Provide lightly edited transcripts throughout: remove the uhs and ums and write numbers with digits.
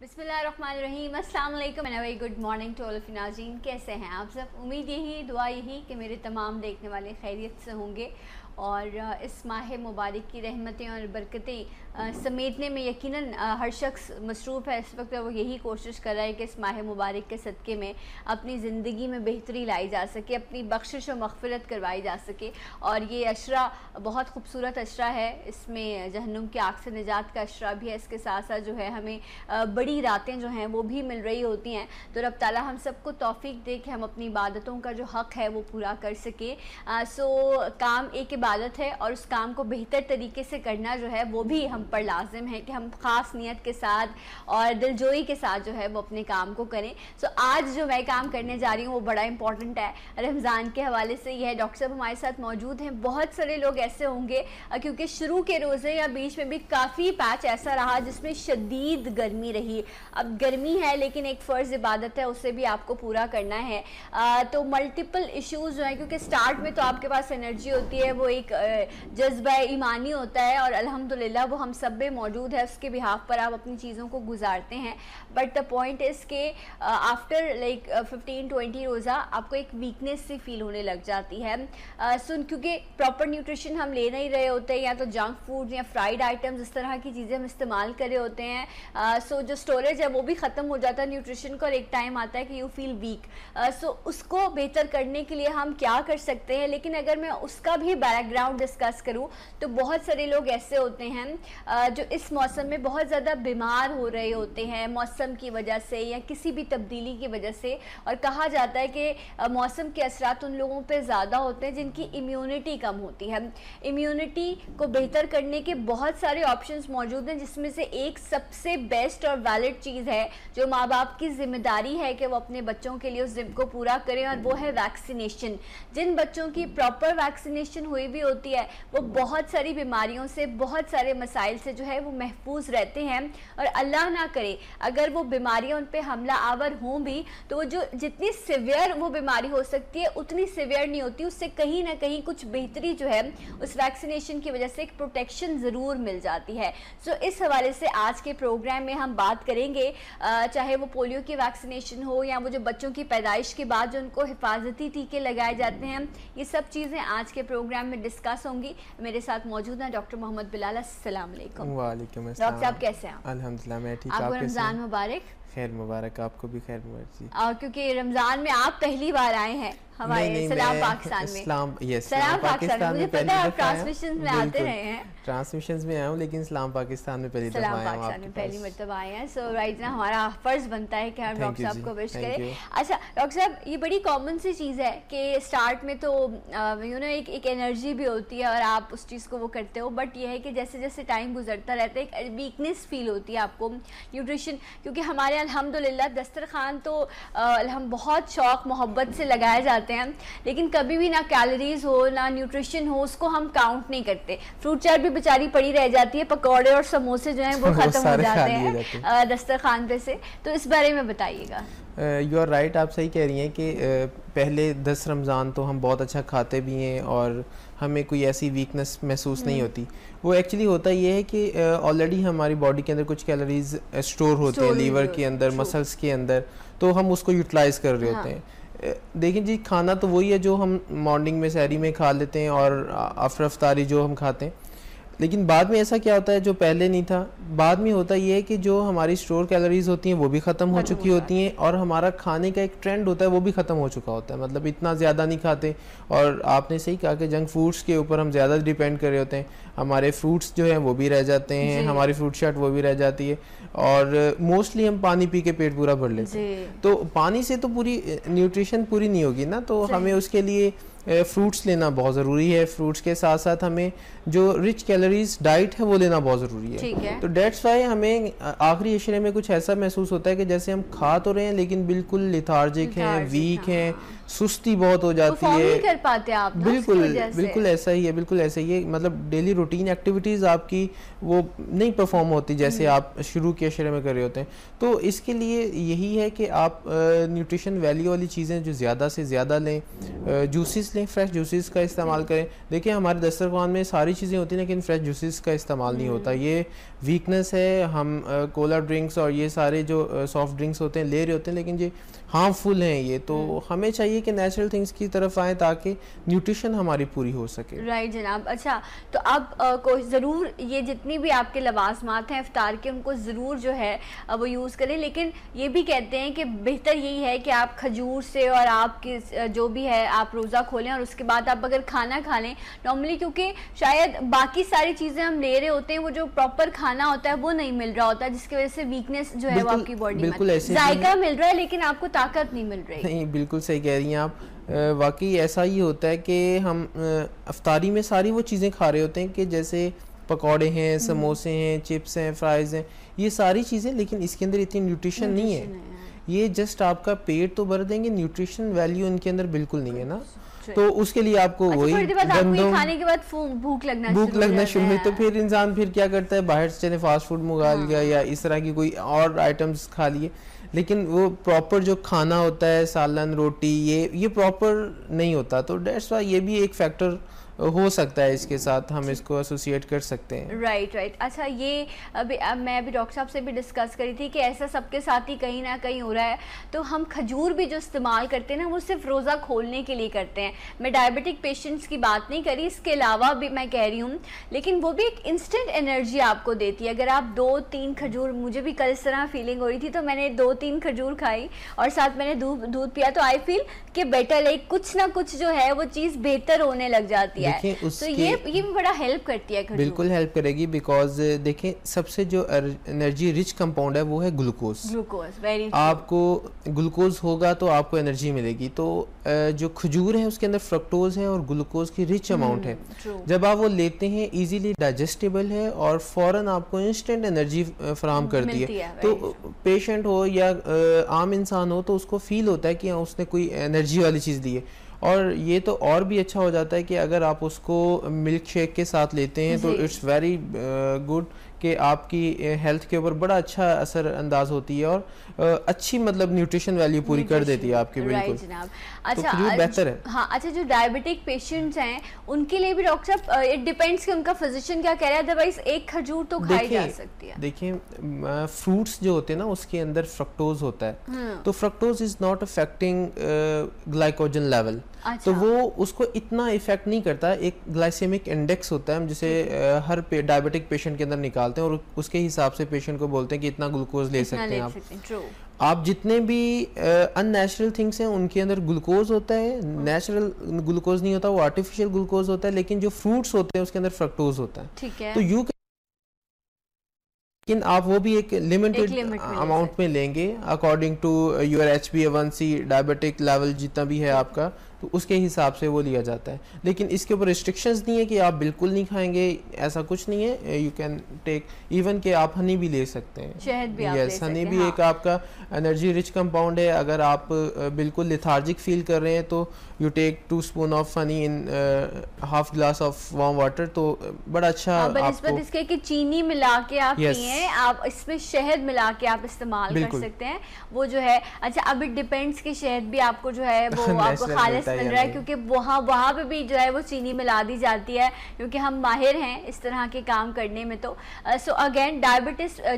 बिस्मिल्लाहिर्रहमानिर्रहीम, अस्सलाम वालेकुम and very good morning to all of नाज़रीन। कैसे हैं आप सब? उम्मीद यही, दुआ यही कि मेरे तमाम देखने वाले खैरियत से होंगे और इस माह मुबारक की रहमतें और बरकतें समेटने में यकीनन हर शख्स मसरूफ़ है। इस वक्त वो यही कोशिश कर रहा है कि इस माह मुबारक के सदक़े में अपनी ज़िंदगी में बेहतरी लाई जा सके, अपनी बख्शिश और मग़फ़िरत करवाई जा सके। और ये अशरा बहुत खूबसूरत अशरा है, इसमें जहन्नुम की आग से निजात का अशरा भी है। इसके साथ साथ जो है हमें बड़ी रातें जो हैं वो भी मिल रही होती हैं। तो रब ताला हम सबको तौफ़ीक दे कि हम अपनी इबादतों का जो हक़ है वो पूरा कर सके। काम एक इबादत है और उस काम को बेहतर तरीके से करना जो है वो भी हम पर लाजिम है कि हम ख़ास नियत के साथ और दिलजोई के साथ जो है वो अपने काम को करें। आज जो मैं काम करने जा रही हूँ वो बड़ा इंपॉर्टेंट है रमज़ान के हवाले से। यह है डॉक्टर साहब हमारे साथ मौजूद हैं। बहुत सारे लोग ऐसे होंगे क्योंकि शुरू के रोज़े या बीच में भी काफ़ी पैच ऐसा रहा जिसमें शदीद गर्मी रही। अब गर्मी है लेकिन एक फ़र्ज़ इबादत है, उसे भी आपको पूरा करना है। तो मल्टीपल इश्यूज़ जो हैं, क्योंकि स्टार्ट में तो आपके पास एनर्जी होती है, वो एक जज्बा ईमानी होता है और अल्हम्दुलिल्लाह वो हम सब में मौजूद है। उसके बिहाफ पर आप अपनी चीज़ों को गुजारते हैं। बट द पॉइंट इज़ के आफ्टर लाइक 15-20 रोज़ा आपको एक वीकनेस सी फील होने लग जाती है। क्योंकि प्रॉपर न्यूट्रिशन हम ले नहीं रहे होते हैं, या तो जंक फूड या फ्राइड आइटम्स इस तरह की चीज़ें हम इस्तेमाल कर रहे होते हैं। जो स्टोरेज है वो भी ख़त्म हो जाता है न्यूट्रिशन का और एक टाइम आता है कि यू फील वीक। उसको बेहतर करने के लिए हम क्या कर सकते हैं? लेकिन अगर मैं उसका भी बैकग्राउंड डिस्कस करूं तो बहुत सारे लोग ऐसे होते हैं जो इस मौसम में बहुत ज़्यादा बीमार हो रहे होते हैं मौसम की वजह से या किसी भी तब्दीली की वजह से। और कहा जाता है कि मौसम के असरात उन लोगों पे ज़्यादा होते हैं जिनकी इम्यूनिटी कम होती है। इम्यूनिटी को बेहतर करने के बहुत सारे ऑप्शंस मौजूद हैं, जिसमें से एक सबसे बेस्ट और वैलिड चीज़ है जो माँ बाप की ज़िम्मेदारी है कि वो अपने बच्चों के लिए उस जिम को पूरा करें, और वो है वैक्सीनेशन। जिन बच्चों की प्रॉपर वैक्सीनेशन हुई भी होती है वो बहुत सारी बीमारियों से, बहुत सारे मसाइल से जो है वो महफूज रहते हैं। और अल्लाह ना करे अगर वो बीमारियां उन पे हमला आवर हों भी तो वो जो जितनी सिवियर वो बीमारी हो सकती है उतनी सिवियर नहीं होती, उससे कहीं ना कहीं कुछ बेहतरी जो है उस वैक्सीनेशन की वजह से एक प्रोटेक्शन ज़रूर मिल जाती है। इस हवाले से आज के प्रोग्राम में हम बात करेंगे, चाहे वो पोलियो की वैक्सीनेशन हो या वो जो बच्चों की पैदाइश के बाद जो उनको हिफाजती टीके लगाए जाते हैं, ये सब चीज़ें आज के प्रोग्राम में डिस्कस होंगी। मेरे साथ मौजूद हैं डॉक्टर मोहम्मद बिलाल। अस्सलाम वालेकुम। वालेकुम अस्सलाम। डॉक्टर साहब कैसे हैं? अल्हम्दुलिल्लाह मैं ठीक। आपको रमज़ान मुबारक। खैर मुबारक, आपको भी खैर मुबारक। क्योंकि रमज़ान में आप पहली बार आए हैं हमारे सलाम पाकिस्तान में। सलाम पाकिस्तान में पहली दफा ट्रांसमिशन में आते रहे हैं, ट्रांसमिशंस में आया हूं, लेकिन सलाम पाकिस्तान में पहली दफा आया हूं, पहली मर्तबा आए हैं। सो राइट ना, हमारा फर्ज बनता है कि हम डॉक्टर साहब को विश करें। अच्छा डॉक्टर साहब, ये बड़ी कॉमन सी चीज़ है कि स्टार्ट में तो एक एनर्जी भी होती है और आप उस चीज़ को वो करते हो, बट ये है कि जैसे जैसे टाइम गुजरता रहता है एक वीकनेस फील होती है आपको न्यूट्रिशन। क्योंकि हमारे अल्हम्दुलिल्लाह दस्तरखान तो हम बहुत शौक़ मोहब्बत से लगाए जाते हैं, लेकिन कभी भी ना कैलोरीज हो ना न्यूट्रिशन हो उसको हम काउंट नहीं करते। फ्रूट चाट भी बेचारी पड़ी रह जाती है, पकौड़े और समोसे जो हैं वो ख़त्म हो जाते हैं दस्तरखान पे से। तो इस बारे में बताइएगा। यू आर राइट, आप सही कह रही हैं कि पहले 10 रमज़ान तो हम बहुत अच्छा खाते भी हैं और हमें कोई ऐसी वीकनेस महसूस नहीं होती। वो एक्चुअली होता ये है कि ऑलरेडी हमारी बॉडी के अंदर कुछ कैलोरीज स्टोर होते हैं लीवर के अंदर, मसल्स के अंदर, तो हम उसको यूटिलाइज़ कर रहे होते हैं। देखिए जी, खाना तो वही है जो हम मॉर्निंग में सहरी में खा लेते हैं और आफ्टर अफ्तारी जो हम खाते हैं, लेकिन बाद में ऐसा क्या होता है जो पहले नहीं था, बाद में होता ये है कि जो हमारी स्टोर कैलोरीज होती हैं वो भी ख़त्म हो चुकी होती हैं और हमारा खाने का एक ट्रेंड होता है वो भी ख़त्म हो चुका होता है। मतलब इतना ज़्यादा नहीं खाते, और आपने सही कहा कि जंक फूड्स के ऊपर हम ज़्यादा डिपेंड कर रहे होते हैं। हमारे फ्रूट्स जो हैं वो भी रह जाते हैं, हमारी फ्रूट चाट वो भी रह जाती है, और मोस्टली हम पानी पी के पेट पूरा भर लेते हैं। तो पानी से तो पूरी न्यूट्रिशन पूरी नहीं होगी ना, तो हमें उसके लिए फ्रूट्स लेना बहुत ज़रूरी है। फ्रूट्स के साथ साथ हमें जो रिच कैलोरीज डाइट है वो लेना बहुत ज़रूरी है। तो डेट्स वाई हमें आखिरी इशरे में कुछ ऐसा महसूस होता है कि जैसे हम खा तो रहे हैं लेकिन बिल्कुल लिथार्जिक हैं, वीक हैं, सुस्ती बहुत हो जाती है, नहीं कर पाते आप ना, बिल्कुल बिल्कुल ऐसा ही है, बिल्कुल ऐसा ही है। मतलब डेली रूटीन एक्टिविटीज़ आपकी वो नहीं परफॉर्म होती जैसे आप शुरू के अशरे में कर रहे होते हैं। तो इसके लिए यही है कि आप न्यूट्रिशन वैल्यू वाली चीज़ें जो ज़्यादा से ज़्यादा लें, जूसेस लें, फ्रेश जूसेस का इस्तेमाल करें। देखिए हमारे दस्तरखान में सारी चीज़ें होती हैं लेकिन फ्रेश जूसेस का इस्तेमाल नहीं होता, ये वीकनेस है। हम कोला ड्रिंक्स और ये सारे जो सॉफ्ट ड्रिंक्स होते हैं ले रहे होते हैं लेकिन ये हार्मफुल हैं ये, तो हमें चाहिए कि नेचुरल थिंग्स की तरफ आएँ ताकि न्यूट्रिशन हमारी पूरी हो सके। राइट जनाब। अच्छा, तो अब को ज़रूर ये जितनी भी आपके लवाजमात हैं इफ्तार के उनको ज़रूर जो है वो यूज़ करें, लेकिन ये भी कहते हैं कि बेहतर यही है कि आप खजूर से और आपकी जो भी है आप रोज़ा खोलें और उसके बाद आप अगर खाना खा लें नॉर्मली, क्योंकि शायद बाकी सारी चीज़ें हम ले रहे होते हैं, वो जो प्रॉपर खाना होता है वो नहीं मिल रहा होता, जिसकी वजह से वीकनेस जो है वो आपकी बॉडी में, जायका मिल रहा है लेकिन आपको ताकत नहीं मिल रही। नहीं, बिल्कुल सही कह रही हैं आप। वाकई ऐसा ही होता है कि हम अफ्तारी में सारी वो चीज़ें खा रहे होते हैं कि जैसे पकौड़े हैं, समोसे हैं, चिप्स हैं, फ्राइज़ हैं, ये सारी चीज़ें, लेकिन इसके अंदर इतनी न्यूट्रिशन नहीं है। ये जस्ट आपका पेट तो भर देंगे, न्यूट्रिशन वैल्यू इनके अंदर बिल्कुल नहीं है ना। तो उसके लिए आपको वही गंदम खाने के बाद भूख लगना शुरू है, तो फिर इंसान फिर क्या करता है, बाहर से चले फास्ट फूड मंगा लिया या इस तरह की कोई और आइटम्स खा लिए, लेकिन वो प्रॉपर जो खाना होता है, सालन रोटी, ये प्रॉपर नहीं होता। तो डेट्स वाई ये भी एक फैक्टर हो सकता है, इसके साथ हम इसको एसोसिएट कर सकते हैं। राइट। अच्छा, ये मैं अभी डॉक्टर साहब से भी डिस्कस करी थी कि ऐसा सबके साथ ही कहीं ना कहीं हो रहा है। तो हम खजूर भी जो इस्तेमाल करते हैं ना वो सिर्फ रोज़ा खोलने के लिए करते हैं। मैं डायबिटिक पेशेंट्स की बात नहीं करी, इसके अलावा भी मैं कह रही हूँ, लेकिन वो भी एक इंस्टेंट एनर्जी आपको देती है। अगर आप 2-3 खजूर, मुझे भी कल इस तरह फीलिंग हो रही थी तो मैंने 2-3 खजूर खाई और साथ मैंने दूध पिया, तो आई फील कि बेटर, लाइक कुछ ना कुछ जो है वो चीज़ बेहतर होने लग जाती है। तो ये भी बड़ा हेल्प करती है खजूर। बिल्कुल हेल्प करेगी, बिकॉज देखें सबसे जो एनर्जी रिच कंपाउंड है वो है ग्लूकोज। वेरी आपको ग्लूकोज होगा तो आपको एनर्जी मिलेगी। तो जो खजूर है उसके अंदर फ्रक्टोज है और ग्लूकोज की रिच अमाउंट है। जब आप वो लेते हैं इजीली डाइजेस्टेबल है और फौरन आपको इंस्टेंट एनर्जी फराहम करती है। तो पेशेंट हो या आम इंसान हो तो उसको फील होता है कि उसने कोई एनर्जी वाली चीज़ दी है। और ये तो और भी अच्छा हो जाता है कि अगर आप उसको मिल्क शेक के साथ लेते हैं तो इट्स वेरी गुड कि आपकी हेल्थ के ऊपर बड़ा अच्छा असर अंदाज होती है और अच्छी मतलब न्यूट्रिशन वैल्यू पूरी कर देती है आपकी। बिल्कुल जनाब। अच्छा, तो बेहतर है। हाँ, अच्छा, जो डायबिटिक पेशेंट्स हैं उनके लिए भी डॉक्टर साहब इट डिपेंड्स कि उनका फिजिशियन क्या कह रहा है, अदरवाइज एक खजूर तो खाई जा सकती है। देखिए फ्रूट्स जो होते हैं ना उसके अंदर फ्रक्टोज होता है, तो fructose is not affecting glycogen level. तो वो उसको इतना इफेक्ट नहीं करता। एक ग्लाइसेमिक इंडेक्स होता है जिसे हर डायबिटिक पेशेंट के अंदर निकालते हैं और उसके हिसाब से पेशेंट को बोलते हैं कि इतना ग्लूकोज ले सकते हैं आप। जितने भी अननेचुरल थिंग्स हैं उनके अंदर ग्लूकोज होता है, नेचुरल ग्लूकोज नहीं होता, वो आर्टिफिशियल ग्लूकोज होता है। लेकिन जो फ्रूट्स होते हैं उसके अंदर फ्रक्टोज होता है। ठीक है। तो लेकिन आप वो भी एक लिमिटेड अमाउंट में लेंगे according to your HbA1c diabetic level जितना भी है आपका, तो उसके हिसाब से वो लिया जाता है। लेकिन इसके ऊपर रिस्ट्रिक्शंस नहीं है कि आप बिल्कुल नहीं खाएंगे, ऐसा कुछ नहीं है। यू कैन टेक इवन कि आप हनी भी ले सकते हैं, शहद भी आप ले सकते हैं। हनी भी एक आपका एनर्जी रिच कंपाउंड है। अगर आप बिल्कुल लेथार्जिक फील कर रहे हैं तो you take 2 spoon of honey in half glass of warm water, तो बड़ा अच्छा आपको इसके कि चीनी मिला के आप पिएं, आप इसमें शहद मिला के आप इस्तेमाल कर सकते हैं, वो जो है। अच्छा, अब इट डिपेंड्स कि शहद भी आपको जो है वो आपको खालिस मिल रहा है, क्योंकि वहाँ पे भी जो है वो चीनी मिला दी जाती है, क्योंकि हम माहिर हैं इस तरह के काम करने में। तो सो अगेन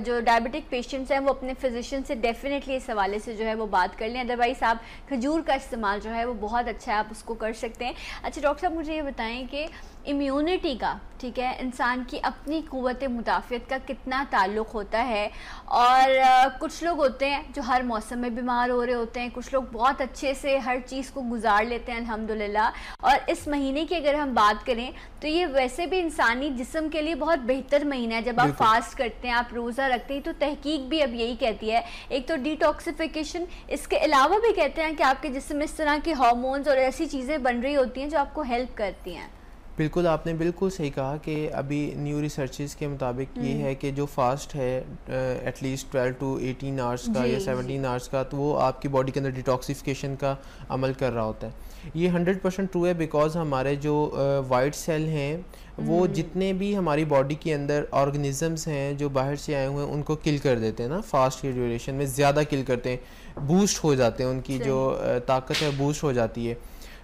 जो डायबिटिक पेशेंट्स हैं वो अपने फिजिशियन से डेफिनेटली इस हवाले से जो है वो बात कर लें। अदरवाइज आप खजूर का इस्तेमाल जो है वो बहुत अच्छा है, आप उसको कर सकते हैं। अच्छा डॉक्टर साहब, मुझे ये बताएं कि इम्यूनिटी का, ठीक है, इंसान की अपनी क़ुव्वत मुदाफ़ियत का कितना ताल्लुक़ होता है। और कुछ लोग होते हैं जो हर मौसम में बीमार हो रहे होते हैं, कुछ लोग बहुत अच्छे से हर चीज़ को गुजार लेते हैं अल्हम्दुलिल्लाह। और इस महीने की अगर हम बात करें तो ये वैसे भी इंसानी जिस्म के लिए बहुत बेहतर महीना है। जब आप फास्ट करते हैं, आप रोज़ा रखते हैं, तो तहकीक भी अब यही कहती है, एक तो डिटॉक्सिफिकेशन, इसके अलावा भी कहते हैं कि आपके जिस्म में इस तरह के हार्मोन्स और ऐसी चीज़ें बन रही होती हैं जो आपको हेल्प करती हैं। बिल्कुल, आपने बिल्कुल सही कहा कि अभी न्यू रिसर्चेस के मुताबिक ये है कि जो फास्ट है एटलीस्ट 12 टू 18 आवर्स का या 17 आवर्स का, तो वो आपकी बॉडी के अंदर डिटॉक्सिफिकेशन का अमल कर रहा होता है। ये 100% ट्रू है, बिकॉज हमारे जो वाइट सेल हैं वो जितने भी हमारी बॉडी के अंदर ऑर्गेनिजम्स हैं जो बाहर से आए हुए हैं उनको किल कर देते हैं ना, फास्ट की ड्यूरेशन में ज़्यादा किल करते हैं, बूस्ट हो जाते हैं, उनकी जो ताकत है बूस्ट हो जाती है।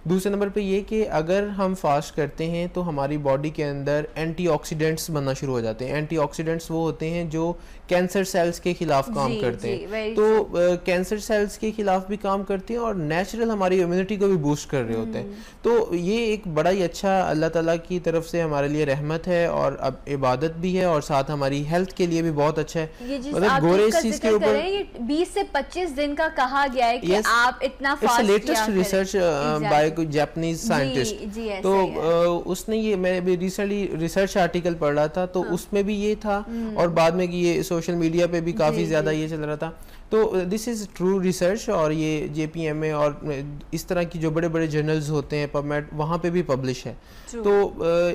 दूसरे नंबर पे ये कि अगर हम फास्ट करते हैं तो हमारी बॉडी के अंदर एंटीऑक्सीडेंट्स बनना शुरू हो जाते हैं। एंटीऑक्सीडेंट्स वो होते हैं जो कैंसर सेल्स के खिलाफ काम करते हैं, तो कैंसर सेल्स के खिलाफ भी काम करते हैं और नेचुरल हमारी इम्यूनिटी को भी बूस्ट कर रहे होते हैं। तो ये एक बड़ा ही अच्छा अल्लाह ताला की तरफ से हमारे लिए रहमत है और अब इबादत भी है और साथ हमारी हेल्थ के लिए भी बहुत अच्छा है। मतलब गोरे इस चीज के ऊपर 20 से 25 दिन का कहा गया है कि आप इतना फास्ट लेटेस्ट रिसर्च बाय कोई जापानीज साइंटिस्ट, तो उसने ये, मैं भी रिसेंटली रिसर्च आर्टिकल पढ़ रहा था तो उसमें भी ये था और बाद में ये सोशल मीडिया पे भी काफ़ी ज़्यादा ये चल रहा था। तो दिस इज़ ट्रू रिसर्च और ये JPMA और इस तरह की जो बड़े बड़े जर्नल्स होते हैं PubMed वहाँ पे भी पब्लिश है। तो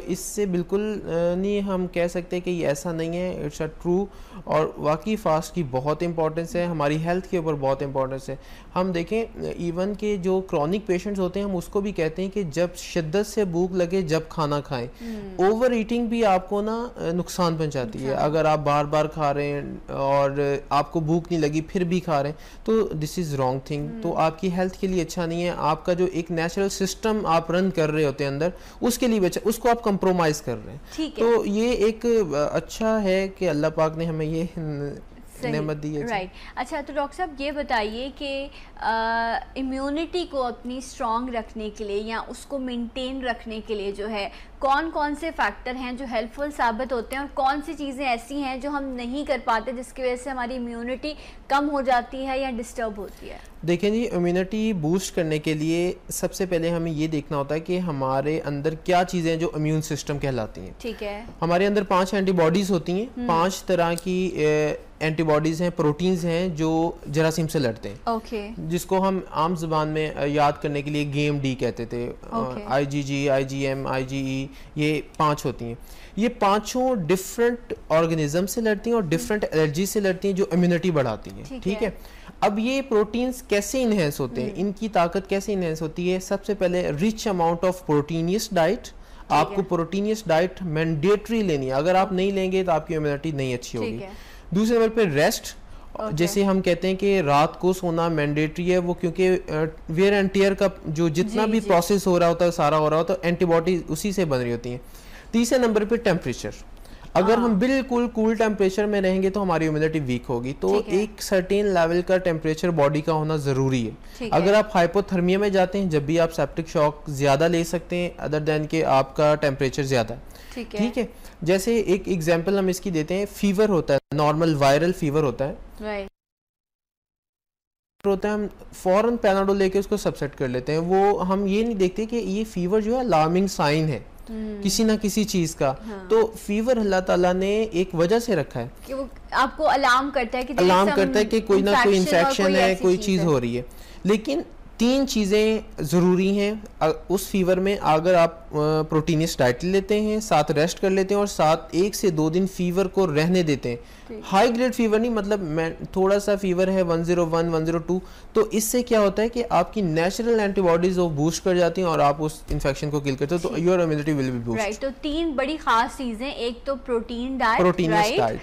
इससे बिल्कुल नहीं हम कह सकते कि ये ऐसा नहीं है, इट्स अ ट्रू। और वाकई फास्ट की बहुत इंपॉर्टेंस है, हमारी हेल्थ के ऊपर बहुत इंपॉर्टेंस है। हम देखें इवन के जो क्रॉनिक पेशेंट्स होते हैं हम उसको भी कहते हैं कि जब शिद्दत से भूख लगे जब खाना खाएं। ओवर ईटिंग भी आपको ना नुकसान पहुंचाती है। अगर आप बार बार खा रहे हैं और आपको भूख नहीं लगी फिर भी खा रहे हैं तो दिस इज़ रॉन्ग थिंग, तो आपकी हेल्थ के लिए अच्छा नहीं है। आपका जो एक नेचुरल सिस्टम आप रन कर रहे होते हैं अंदर, उसके लिए बचा, उसको आप कंप्रोमाइज कर रहे हैं। तो ये एक अच्छा है कि अल्लाह पाक ने हमें ये नेमत दी है। राइट। अच्छा, तो डॉक्टर साहब ये बताइए कि इम्यूनिटी को अपनी स्ट्रॉन्ग रखने के लिए या उसको मेंटेन रखने के लिए जो है कौन कौन से फैक्टर हैं जो हेल्पफुल साबित होते हैं और कौन सी चीज़ें ऐसी हैं जो हम नहीं कर पाते जिसकी वजह से हमारी इम्यूनिटी कम हो जाती है या डिस्टर्ब होती है? देखें जी, इम्यूनिटी बूस्ट करने के लिए सबसे पहले हमें ये देखना होता है कि हमारे अंदर क्या चीज़ें जो इम्यून सिस्टम कहलाती हैं। ठीक है। हमारे अंदर 5 एंटीबॉडीज़ होती हैं, 5 तरह की एंटीबॉडीज़ हैं, प्रोटीन्स हैं जो जरासीम से लड़ते हैं। ओके। जिसको हम आम जुबान में याद करने के लिए गेम डी कहते थे। IgG, IgM, IgE, ये 5 होती हैं। ये पांचों डिफरेंट ऑर्गेनिज्म से लड़ती हैं और डिफरेंट एलर्जी से लड़ती हैं जो इम्यूनिटी बढ़ाती हैं। ठीक है। अब ये प्रोटीन्स कैसे इन्हेंस होते हैं, इनकी ताकत कैसे इन्हेंस होती है? सबसे पहले rich amount of proteinaceous diet. आपको प्रोटीनियस डाइट मैंडेटरी लेनी है, अगर आप नहीं लेंगे तो आपकी इम्यूनिटी नहीं अच्छी होगी। दूसरे नंबर पे रेस्ट। जैसे हम कहते हैं कि रात को सोना मैंडेटरी है, वो क्योंकि वेयर एंड टियर का जो जितना भी प्रोसेस हो रहा होता है सारा हो रहा होता है, एंटीबॉडी उसी से बन रही होती हैं। तीसरे नंबर पे टेम्परेचर। अगर हम बिल्कुल कूल टेम्परेचर में रहेंगे तो हमारी इम्यूनिटी वीक होगी, तो एक सर्टेन लेवल का टेम्परेचर बॉडी का होना ज़रूरी है। अगर आप हाइपोथर्मिया में जाते हैं, जब भी आप सेप्टिक शॉक ज़्यादा ले सकते हैं अदर देन के आपका टेम्परेचर ज़्यादा है। ठीक है। जैसे एक एग्जांपल हम इसकी देते हैं, फीवर होता है, नॉर्मल वायरल फीवर होता है, होता है, हम फौरन पैनाडोल लेके उसको सबसेट कर लेते हैं। वो हम ये नहीं देखते कि ये फीवर जो है अलार्मिंग साइन है किसी ना किसी चीज का। तो फीवर अल्लाह ताला ने एक वजह से रखा है कि वो आपको अलार्म करता है कि कोई ना कोई इन्फेक्शन है, कोई चीज हो रही है। लेकिन 3 चीज़ें ज़रूरी हैं उस फीवर में। अगर आप प्रोटीनियस डाइट लेते हैं, साथ रेस्ट कर लेते हैं और साथ 1 से 2 दिन फीवर को रहने देते हैं, हाई ग्रेड फीवर नहीं, मतलब मैं थोड़ा सा फीवर है 101, 102, तो इससे क्या होता है कि आपकी नेचुरल एंटीबॉडीज वो बूस्ट कर जाती हैं और आप उस इन्फेक्शन को किल करते हो, तो your immunity will be boost. Right. तो 3 बड़ी खास चीजें, एक तो प्रोटीन डाइट,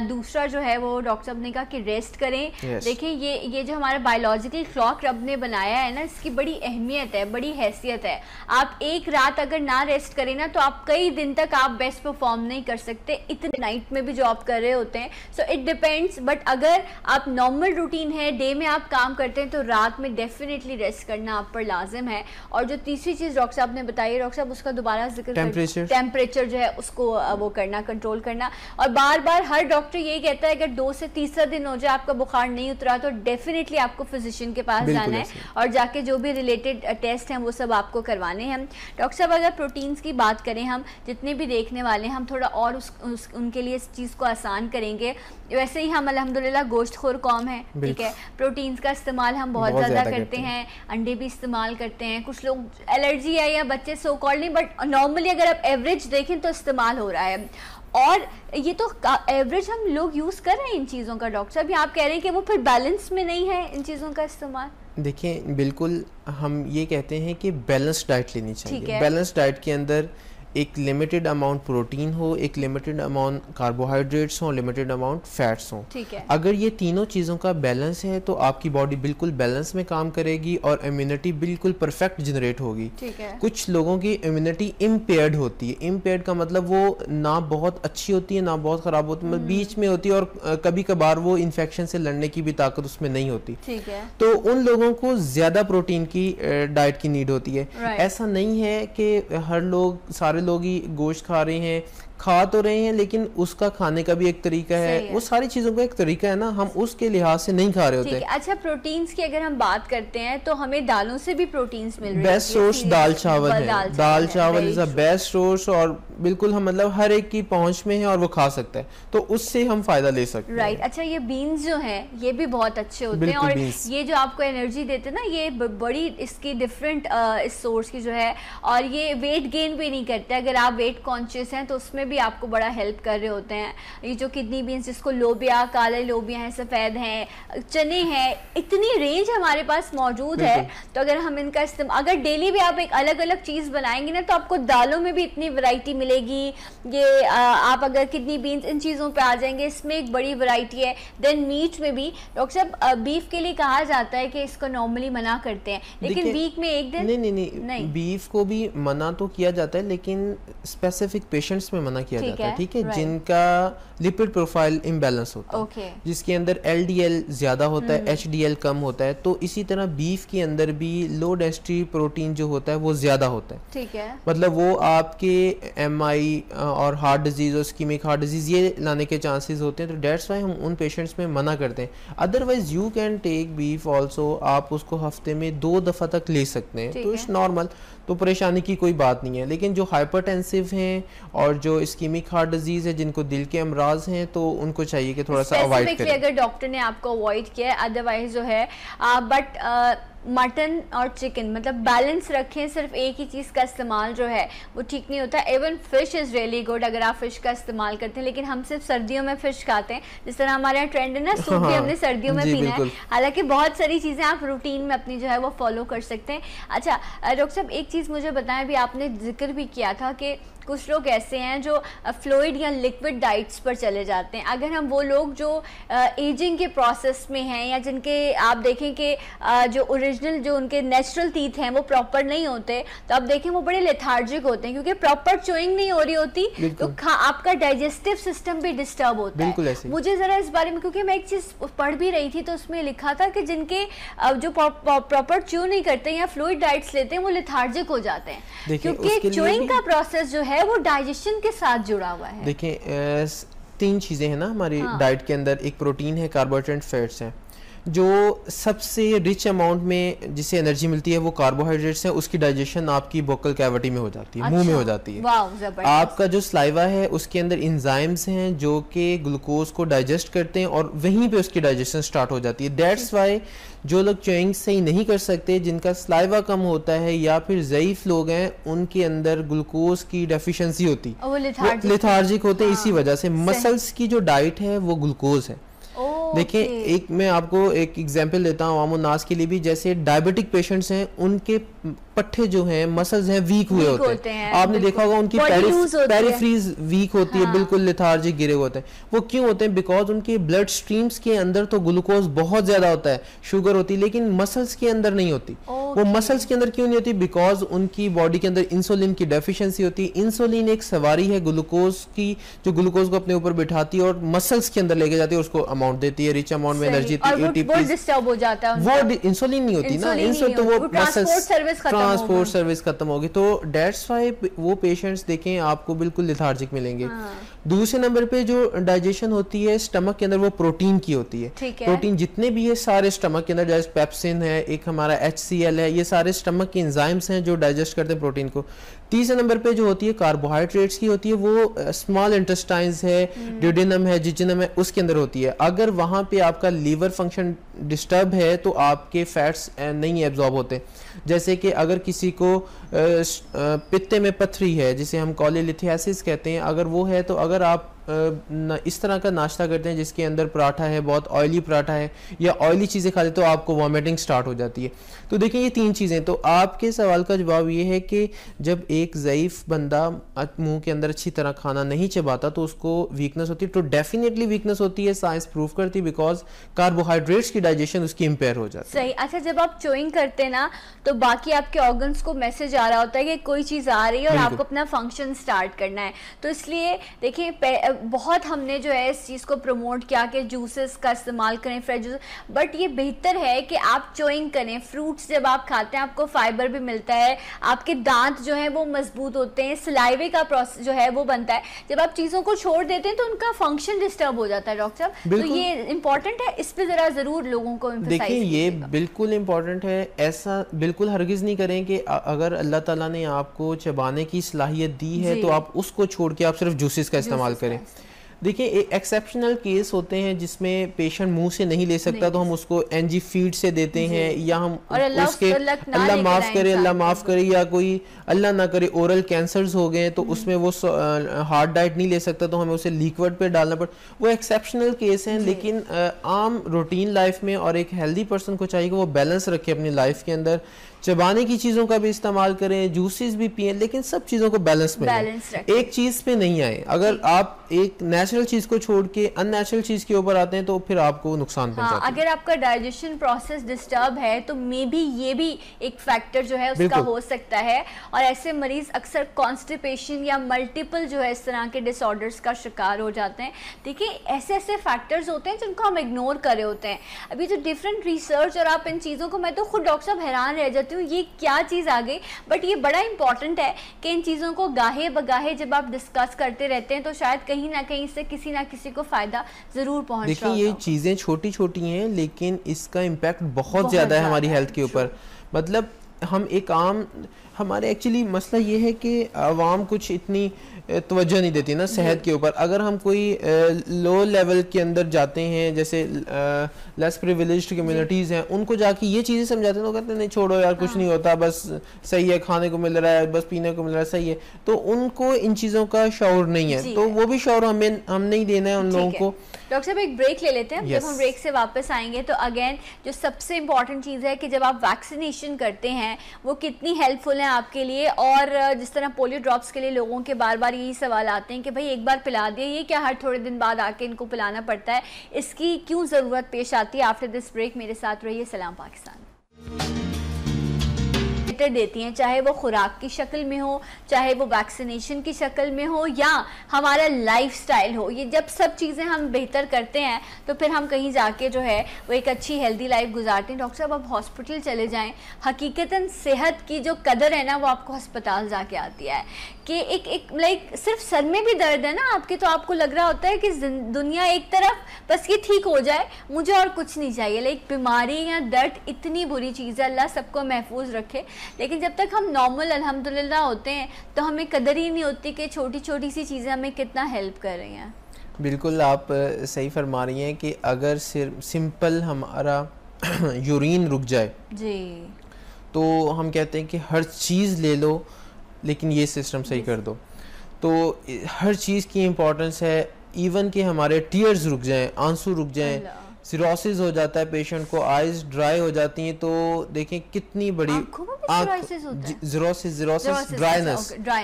दूसरा जो है वो डॉक्टर साहब ने कहा कि रेस्ट करें। देखिए ये जो हमारा बायोलॉजिकल क्लॉक रब ने बनाया है ना, इसकी बड़ी अहमियत है, बड़ी हैसियत है। आप एक रात अगर ना रेस्ट करें ना तो आप कई दिन तक आप बेस्ट परफॉर्म नहीं कर सकते, इतने नाइट में भी जॉब कर रहे होते हैं। सो इट डिपेंड्स, बट अगर आप नॉर्मल रूटीन है, डे में आप काम करते हैं, तो रात में डेफिनेटली रेस्ट करना आप पर लाजिम है। और जो तीसरी चीज डॉक्टर साहब ने बताई, डॉक्टर साहब उसका दोबारा जिक्र, टेम्परेचर जो है उसको वो करना, कंट्रोल करना। और बार बार हर डॉक्टर यही कहता है अगर 2 से तीसरा दिन हो जाए आपका बुखार नहीं उतरा तो डेफिनेटली आपको फिजिशियन के पास जाना है और जाके जो भी रिलेटेड टेस्ट हैं वो सब आपको करवाने हैं। डॉक्टर साहब अगर प्रोटीन्स की बात करें, हम जितने भी देखने वाले हैं हम थोड़ा और उनके लिए इस चीज़ को आसान करेंगे। वैसे ही हम अल्हम्दुलिल्लाह गोश्तखोर कौम है, ठीक है, प्रोटीन्स का इस्तेमाल हम बहुत ज़्यादा करते हैं, अंडे भी इस्तेमाल करते हैं, कुछ लोग एलर्जी है या बच्चे सो कॉल्ड नहीं, बट नॉर्मली अगर आप एवरेज देखें तो इस्तेमाल हो रहा है। और ये तो एवरेज हम लोग यूज़ कर रहे हैं इन चीज़ों का। डॉक्टर साहब आप कह रहे हैं कि वो फिर बैलेंस में नहीं है इन चीज़ों का इस्तेमाल। देखिए बिल्कुल हम ये कहते हैं कि बैलेंस डाइट लेनी चाहिए। बैलेंस डाइट के अंदर एक लिमिटेड अमाउंट प्रोटीन हो, एक लिमिटेड अमाउंट कार्बोहाइड्रेट्स हो, लिमिटेड अमाउंट फैट्स हो। ठीक है। अगर ये तीनों चीज़ों का बैलेंस है तो आपकी बॉडी बिल्कुल बैलेंस में काम करेगी और इम्यूनिटी बिल्कुल परफेक्ट जनरेट होगी। ठीक है। कुछ लोगों की इम्यूनिटी इम्पेयर्ड होती है। इम्पेयर्ड का मतलब वो ना बहुत अच्छी होती है ना बहुत ख़राब होती है, मतलब बीच में होती है, और कभी कभार वो इन्फेक्शन से लड़ने की भी ताकत उसमें नहीं होती। ठीक है। तो उन लोगों को ज़्यादा प्रोटीन की डाइट की नीड होती है। ऐसा नहीं है कि हर लोग सारे लोग ही गोश्त खा रहे हैं, खा तो रहे हैं, लेकिन उसका खाने का भी एक तरीका है, वो सारी चीजों का एक तरीका है ना, हम उसके लिहाज से नहीं खा रहे होते। अच्छा, प्रोटीन्स की अगर हम बात करते हैं तो हमें दालों से भी प्रोटीन्स मिल रहे हैं। बेस्ट सोर्स दाल चावल है, दाल चावल इज अ बेस्ट सोर्स, और बिल्कुल हम मतलब हर एक की पहुंच में है और वो खा सकता है, तो उससे हम फायदा ले सकते हैं। राइट। अच्छा, ये बीन्स जो हैं ये भी बहुत अच्छे होते हैं, और ये जो आपको एनर्जी देते हैं ना, ये बड़ी इसकी डिफरेंट इस सोर्स की जो है, और ये वेट गेन भी नहीं करते। अगर आप वेट कॉन्शियस हैं तो उसमें भी आपको बड़ा हेल्प कर रहे होते हैं। ये जो किडनी बीन्स, जिसको लोबिया, काले लोबिया हैं, सफ़ेद हैं, चने हैं, इतनी रेंज हमारे पास मौजूद है। तो अगर हम इनका इस्तेमाल, अगर डेली भी आप एक अलग अलग चीज़ बनाएंगे ना, तो आपको दालों में भी इतनी वैरायटी मिलेगी। ये आप अगर किडनी बीन्स इन चीज़ों पे आ जाएंगे, इसमें एक बड़ी वैरायटी है। देन मीट में भी डॉक्टर साहब बीफ के लिए कहा जाता है कि इसको नॉर्मली मना करते हैं, लेकिन वीक में एक दिन नहीं, बीफ को भी मना तो किया जाता है, लेकिन स्पेसिफिक पेशेंट्स में मना किया जाता है। ठीक है, जिनका लिपिड प्रोफाइल इम्बैलेंस होता है, जिसके अंदर LDL ज्यादा होता है, HDL कम होता है, तो इसी तरह बीफ के अंदर भी लो डेंसिटी प्रोटीन जो होता है वो ज्यादा होता है। ठीक है। मतलब वो आपके MI और हार्ट डिजीज और स्कीमिक हार्ट डिजीज ये लाने के चांसेस होते हैं, तो डेट्स वाई हम उन पेशेंट्स में मना करते हैं। Otherwise you can take beef also, आप उसको हफ्ते में 2 दफा तक ले सकते हैं, तो इट्स नॉर्मल, तो परेशानी की कोई बात नहीं है। लेकिन जो हाइपरटेंसिव हैं और जो स्कीमिक हार्ट डिजीज है, जिनको दिल के अमराज हैं, तो उनको चाहिए कि थोड़ा सा अवॉइड करें। अगर डॉक्टर ने आपको अवॉइड किया है, अदरवाइज जो है बट मटन और चिकन मतलब बैलेंस रखें। सिर्फ एक ही चीज़ का इस्तेमाल जो है वो ठीक नहीं होता। Even fish is really good अगर आप फिश का इस्तेमाल करते हैं, लेकिन हम सिर्फ सर्दियों में फिश खाते हैं। जिस तरह हमारे यहाँ ट्रेंड है ना, सूप भी हमने सर्दियों में पीना है। हालांकि बहुत सारी चीज़ें आप रूटीन में अपनी जो है वो फॉलो कर सकते हैं। अच्छा डॉक्टर साहब, एक चीज़ मुझे बताएं, अभी आपने जिक्र भी किया था कि कुछ लोग ऐसे हैं जो फ्लूइड या लिक्विड डाइट्स पर चले जाते हैं। अगर हम वो लोग जो एजिंग के प्रोसेस में हैं, या जिनके आप देखें कि जो ओरिजिनल जो उनके नेचुरल टीथ हैं वो प्रॉपर नहीं होते, तो आप देखें वो बड़े लेथार्जिक होते हैं, क्योंकि प्रॉपर च्यूइंग नहीं हो रही होती, तो आपका डाइजेस्टिव सिस्टम भी डिस्टर्ब होता है। मुझे ज़रा इस बारे में, क्योंकि मैं एक चीज़ पढ़ भी रही थी, तो उसमें लिखा था कि जिनके जो प्रॉपर च्यू नहीं करते या फ्लूइड डाइट्स लेते हैं वो लेथार्जिक हो जाते हैं, क्योंकि च्यूइंग का प्रोसेस जो है वो डाइजेशन के साथ जुड़ा हुआ है। देखिए 3 चीज़ें हैं ना हमारी डाइट के अंदर, एक प्रोटीन है, कार्बोहाइड्रेट, फैट्स हैं। जो सबसे रिच अमाउंट में जिससे एनर्जी मिलती है वो कार्बोहाइड्रेट्स हैं, उसकी डाइजेशन आपकी वोकल कैविटी में हो जाती है, मुंह में हो जाती है। आपका जो स्लाइवा है उसके अंदर इंजाइम्स हैं जो कि ग्लूकोज को डाइजेस्ट करते हैं और वहीं पे उसकी डाइजेशन स्टार्ट हो जाती है। दैट्स वाई जो लोग च्यूइंग सही नहीं कर सकते, जिनका स्लाइवा कम होता है या फिर ज़ईफ लोग हैं, उनके अंदर ग्लूकोज की डेफिशिएंसी होती है, लेथार्जिक होते हैं। इसी वजह से मसल्स की जो डाइट है वो ग्लूकोज है। देखिए एक मैं आपको एक एग्जांपल देता हूँ आम नास के लिए भी, जैसे डायबिटिक पेशेंट्स हैं, उनके पट्टे जो हैं, मसल्स हैं, वीक हुए होते हैं। आपने देखा होगा उनकी पेरिफ्रीज वीक होती है, बिल्कुल लेथार्जिक गिरे होते हैं। वो क्यों होते हैं? बिकॉज उनके ब्लड स्ट्रीम्स के अंदर तो ग्लूकोज बहुत ज्यादा होता है, शुगर होती है, लेकिन मसल्स के अंदर नहीं होती। वो मसल्स के अंदर क्यों नहीं होती? बिकॉज उनकी बॉडी के अंदर इंसुलिन की डेफिशिएंसी होती है। इंसुलिन एक सवारी है ग्लूकोज की, जो ग्लूकोज को अपने ऊपर बिठाती है और मसल्स के अंदर लेके जाती है, उसको अमाउंट देती है, रिच अमाउंट में एनर्जी, वो डिस्टर्ब हो जाता है, वो इंसुलिन नहीं होती ना, इंसुलिन तो वो मसल्स ट्रांसपोर्ट सर्विस खत्म होगी, तो डेट्स वाई वो पेशेंट्स देखें आपको बिल्कुल लिथार्जिक मिलेंगे। दूसरे नंबर पे जो डाइजेशन होती है स्टमक के अंदर वो प्रोटीन की होती है। प्रोटीन जितने भी है सारे स्टमक के अंदर, जैसे पेप्सिन है, एक हमारा HCl है, ये सारे स्टमक के एंजाइम्स हैं जो डाइजेस्ट करते हैं प्रोटीन को। तीसरे नंबर पे जो होती है कार्बोहाइड्रेट्स की होती है, वो स्मॉल इंटेस्टाइन्स है, ड्यूडेनम है, जिजिनम है, उसके अंदर होती है। अगर वहाँ पे आपका लीवर फंक्शन डिस्टर्ब है तो आपके फैट्स नहीं एब्जॉर्ब होते। जैसे कि अगर किसी को पित्ते में पथरी है जिसे हम कॉलीलिथियासिस कहते हैं, अगर वो है तो अगर आप इस तरह का नाश्ता करते हैं जिसके अंदर पराठा है, बहुत ऑयली पराठा है या ऑयली चीज़ें खाते तो आपको वॉमिटिंग स्टार्ट हो जाती है। तो देखिए ये 3 चीज़ें। तो आपके सवाल का जवाब ये है कि जब एक ज़ईफ़ बंदा मुंह के अंदर अच्छी तरह खाना नहीं चबाता तो उसको वीकनेस होती है, तो डेफिनेटली वीकनेस होती है, साइंस प्रूव करती है, बिकॉज कार्बोहाइड्रेट्स की डाइजेशन उसकी इम्पेयर हो जाती है। सही। अच्छा, जब आप च्यूइंग करते हैं ना तो बाकी आपके ऑर्गन्स को मैसेज आ रहा होता है कि कोई चीज़ आ रही है और आपको अपना फंक्शन स्टार्ट करना है। तो इसलिए देखिए बहुत हमने जो है इस चीज़ को प्रमोट किया कि जूसेस का इस्तेमाल करें, फ्रेश जूस, बट ये बेहतर है कि आप च्यूइंग करें। फ्रूट्स जब आप खाते हैं आपको फाइबर भी मिलता है, आपके दांत जो हैं वो मजबूत होते हैं, सलाइवे का प्रोसेस जो है वो बनता है। जब आप चीज़ों को छोड़ देते हैं तो उनका फंक्शन डिस्टर्ब हो जाता है डॉक्टर साहब। तो ये इंपॉर्टेंट है, इस पर ज़रा ज़रूर लोगों को देखिए ये बिल्कुल इम्पॉर्टेंट है। ऐसा बिल्कुल हरगिज़ नहीं करें कि अगर अल्लाह ताला ने आपको चबाने की सलाहियत दी है तो आप उसको छोड़ के आप सिर्फ जूसेस का इस्तेमाल करें। देखिए एक्सेप्शनल केस होते हैं जिसमें पेशेंट मुंह से नहीं ले सकता तो हम उसको एनजी फीड से देते हैं, या हम उसके अल्लाह माफ़ करे या कोई अल्लाह ना करे ओरल कैंसर्स हो गए तो उसमें वो हार्ड डाइट नहीं ले सकता तो हमें उसे लिक्विड पे डालना पड़े। वो एक्सेप्शनल केस हैं, लेकिन आम रूटीन लाइफ में और एक हेल्दी पर्सन को चाहिए कि वो बैलेंस रखे अपनी लाइफ के अंदर, चबाने की चीज़ों का भी इस्तेमाल करें, जूसेस भी पिए, लेकिन सब चीज़ों को बैलेंस में एक चीज़ पे नहीं आए। अगर आप एक नेचुरल चीज़ को छोड़ के अननेचुरल चीज़ के ऊपर आते हैं तो फिर आपको नुकसान पहुंचाता है। अगर आपका डाइजेशन प्रोसेस डिस्टर्ब है तो मे बी ये भी एक फैक्टर जो है उसका हो सकता है, और ऐसे मरीज अक्सर कॉन्स्टिपेशन या मल्टीपल जो है इस तरह के डिसऑर्डर्स का शिकार हो जाते हैं। देखिए ऐसे ऐसे फैक्टर्स होते हैं जिनको हम इग्नोर कर रहे होते हैं। अभी जो डिफरेंट रिसर्च और आप इन चीज़ों को, मैं तो खुद डॉक्टर साहब हैरान रह जाती हूँ ये क्या चीज़ आ गई, बट ये बड़ा इंपॉर्टेंट है कि इन चीज़ों को गाहे बगाहे जब आप डिस्कस करते रहते हैं तो शायद कहीं ना कहीं से किसी ना किसी को फायदा जरूर पहुंच रहा है। देखिए ये चीज़ें छोटी छोटी हैं लेकिन इसका इम्पैक्ट बहुत ज़्यादा है हमारी हेल्थ के ऊपर। मतलब हम एक आम हमारे एक्चुअली मसला ये है कि आवाम कुछ इतनी तवज्जो नहीं देती ना सेहत के ऊपर। अगर हम कोई लो लेवल के अंदर जाते हैं, जैसे लेस प्रिविलेज्ड कम्युनिटीज़ हैं, उनको जाके ये चीज़ें समझाते हैं तो कहते हैं नहीं छोड़ो यार कुछ नहीं होता, बस सही है, खाने को मिल रहा है, बस पीने को मिल रहा है, सही है। तो उनको इन चीज़ों का शऊर नहीं है, तो वो भी शऊर हम नहीं देना है उन लोगों को। डॉक्टर साहब एक ब्रेक ले लेते हैं। जब हम ब्रेक से वापस आएंगे तो अगेन जो सबसे इम्पॉर्टेंट चीज़ है कि जब आप वैक्सीनेशन करते हैं वो कितनी हेल्पफुल है आपके लिए, और जिस तरह पोलियो ड्रॉप्स के लिए लोगों के बार बार यही सवाल आते हैं कि भाई एक बार पिला दिया, ये क्या हर थोड़े दिन बाद आके इनको पिलाना पड़ता है, इसकी क्यों ज़रूरत पेश आती है। आफ्टर दिस ब्रेक मेरे साथ रहिए। सलाम पाकिस्तान देती हैं, चाहे वो खुराक की शक्ल में हो, चाहे वो वैक्सीनेशन की शक्ल में हो, या हमारा लाइफस्टाइल हो। ये जब सब चीज़ें हम बेहतर करते हैं तो फिर हम कहीं जाके जो है वो एक अच्छी हेल्दी लाइफ गुजारते हैं। डॉक्टर साहब आप हॉस्पिटल चले जाएं, हकीकतन सेहत की जो कदर है ना वो आपको अस्पताल जाके आती है कि एक लाइक सिर्फ सर में भी दर्द है ना आपके तो आपको लग रहा होता है कि दुनिया एक तरफ बस ये ठीक हो जाए, मुझे और कुछ नहीं चाहिए। लाइक बीमारी या दर्द इतनी बुरी चीज़ है, अल्लाह सबको महफूज रखे, लेकिन जब तक हम नॉर्मल अल्हम्दुलिल्लाह होते हैं तो हमें कदर ही नहीं होती कि छोटी छोटी सी चीज़ें हमें कितना हेल्प कर रही हैं। बिल्कुल आप सही फरमा रही हैं कि अगर सिर्फ सिंपल हमारा यूरिन रुक जाए जी तो हम कहते हैं कि हर चीज़ ले लो लेकिन ये सिस्टम सही कर दो। तो हर चीज़ की इम्पोर्टेंस है, इवन कि हमारे टीयर्स रुक जाएं, आंसू रुक जाएं, सिरोसिस हो जाता है पेशेंट को, आइज ड्राई हो जाती हैं, तो देखें कितनी बड़ी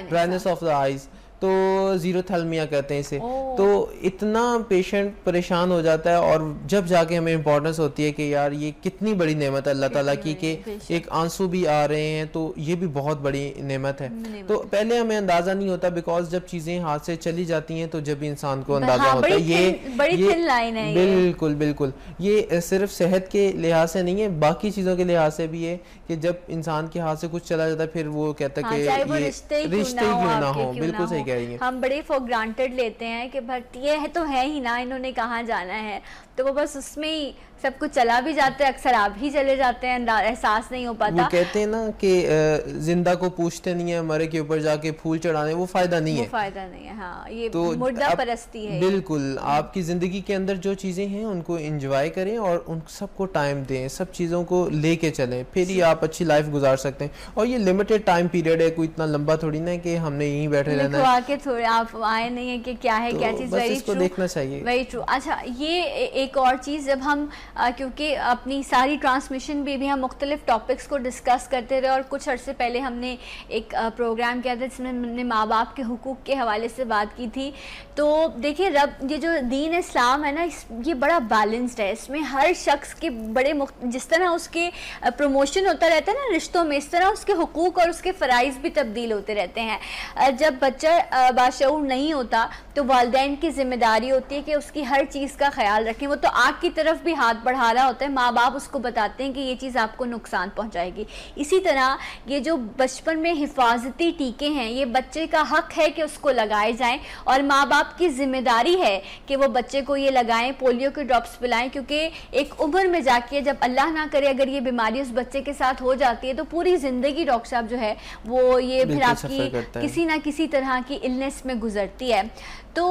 ड्राइनेस ऑफ द आइज, तो जीरोथैल्मिया कहते हैं इसे। तो इतना पेशेंट परेशान हो जाता है, और जब जाके हमें इम्पोर्टेंस होती है कि यार ये कितनी बड़ी नेमत है अल्लाह ताला की, कि एक आंसू भी आ रहे हैं, तो ये भी बहुत बड़ी नेमत है। तो पहले हमें अंदाजा नहीं होता, बिकॉज जब चीजें हाथ से चली जाती हैं तो जब इंसान को अंदाजा होता है। ये बड़ी थिन लाइन है। बिल्कुल बिल्कुल, ये सिर्फ सेहत के लिहाज से नहीं है, बाकी चीजों के लिहाज से भी है कि जब इंसान के हाथ से कुछ चला जाता है फिर वो कहता है कि ये रिश्ते ही क्यों ना हो। बिल्कुल सही कह रही हैं। हम बड़े फॉर ग्रांटेड लेते हैं कि बट ये है तो है ही ना, इन्होंने कहाँ जाना है, तो वो बस उसमें ही सब कुछ चला भी जाता है, अक्सर आप ही चले जाते हैं, एहसास नहीं हो पाता। वो कहते हैं ना कि जिंदा को पूछते नहीं है, मरे के ऊपर जाके फूल चढ़ाने, वो फायदा नहीं है, फायदा नहीं है। हाँ, ये तो मुर्दा परस्ती है। बिल्कुल, आपकी जिंदगी के अंदर जो चीजें हैं उनको एंजॉय करें और उन सबको टाइम दें, सब चीजों को लेके चलें, फिर ही आप अच्छी लाइफ गुजार सकते हैं। और ये लिमिटेड टाइम पीरियड है, कोई इतना लंबा थोड़ी ना है कि हमने यहीं बैठे रहना है। आके थोड़े आप आए नहीं है कि क्या है क्या चीज, वेरी ट्रू, देखना चाहिए। Very true. अच्छा, ये एक और चीज, जब हम क्योंकि अपनी सारी ट्रांसमिशन भी हम मुख्तलिफ टॉपिक्स को डिस्कस करते रहे, और कुछ अर्से पहले हमने एक प्रोग्राम किया था जिसमें हमने माँ बाप के हुकूक के हवाले से बात की थी। तो देखिए, रब, ये जो दीन इस्लाम है ना, ये बड़ा बैलेंस्ड है। इसमें हर शख्स के बड़े जिस तरह उसके प्रमोशन होता रहता है ना रिश्तों में, इस तरह उसके हुकूक और उसके फ़राइज़ भी तब्दील होते रहते हैं। जब बच्चा बाशऊर नहीं होता तो वालिदैन की जिम्मेदारी होती है कि उसकी हर चीज़ का ख्याल रखें। वो तो आग की तरफ भी हाथ बढ़ा रहा होता है, माँ बाप उसको बताते हैं कि ये चीज़ आपको नुकसान पहुँचाएगी। इसी तरह ये जो बचपन में हिफाजती टीके हैं, ये बच्चे का हक है कि उसको लगाए जाएँ, और माँ बाप की जिम्मेदारी है कि वो बच्चे को ये लगाएं, पोलियो के ड्रॉप्स पिलाएं, क्योंकि एक उम्र में जाके जब अल्लाह ना करे अगर ये बीमारी उस बच्चे के साथ हो जाती है तो पूरी ज़िंदगी डॉक्टर साहब जो है वो ये फिर आपकी किसी ना किसी तरह की इलनेस में गुजरती है। तो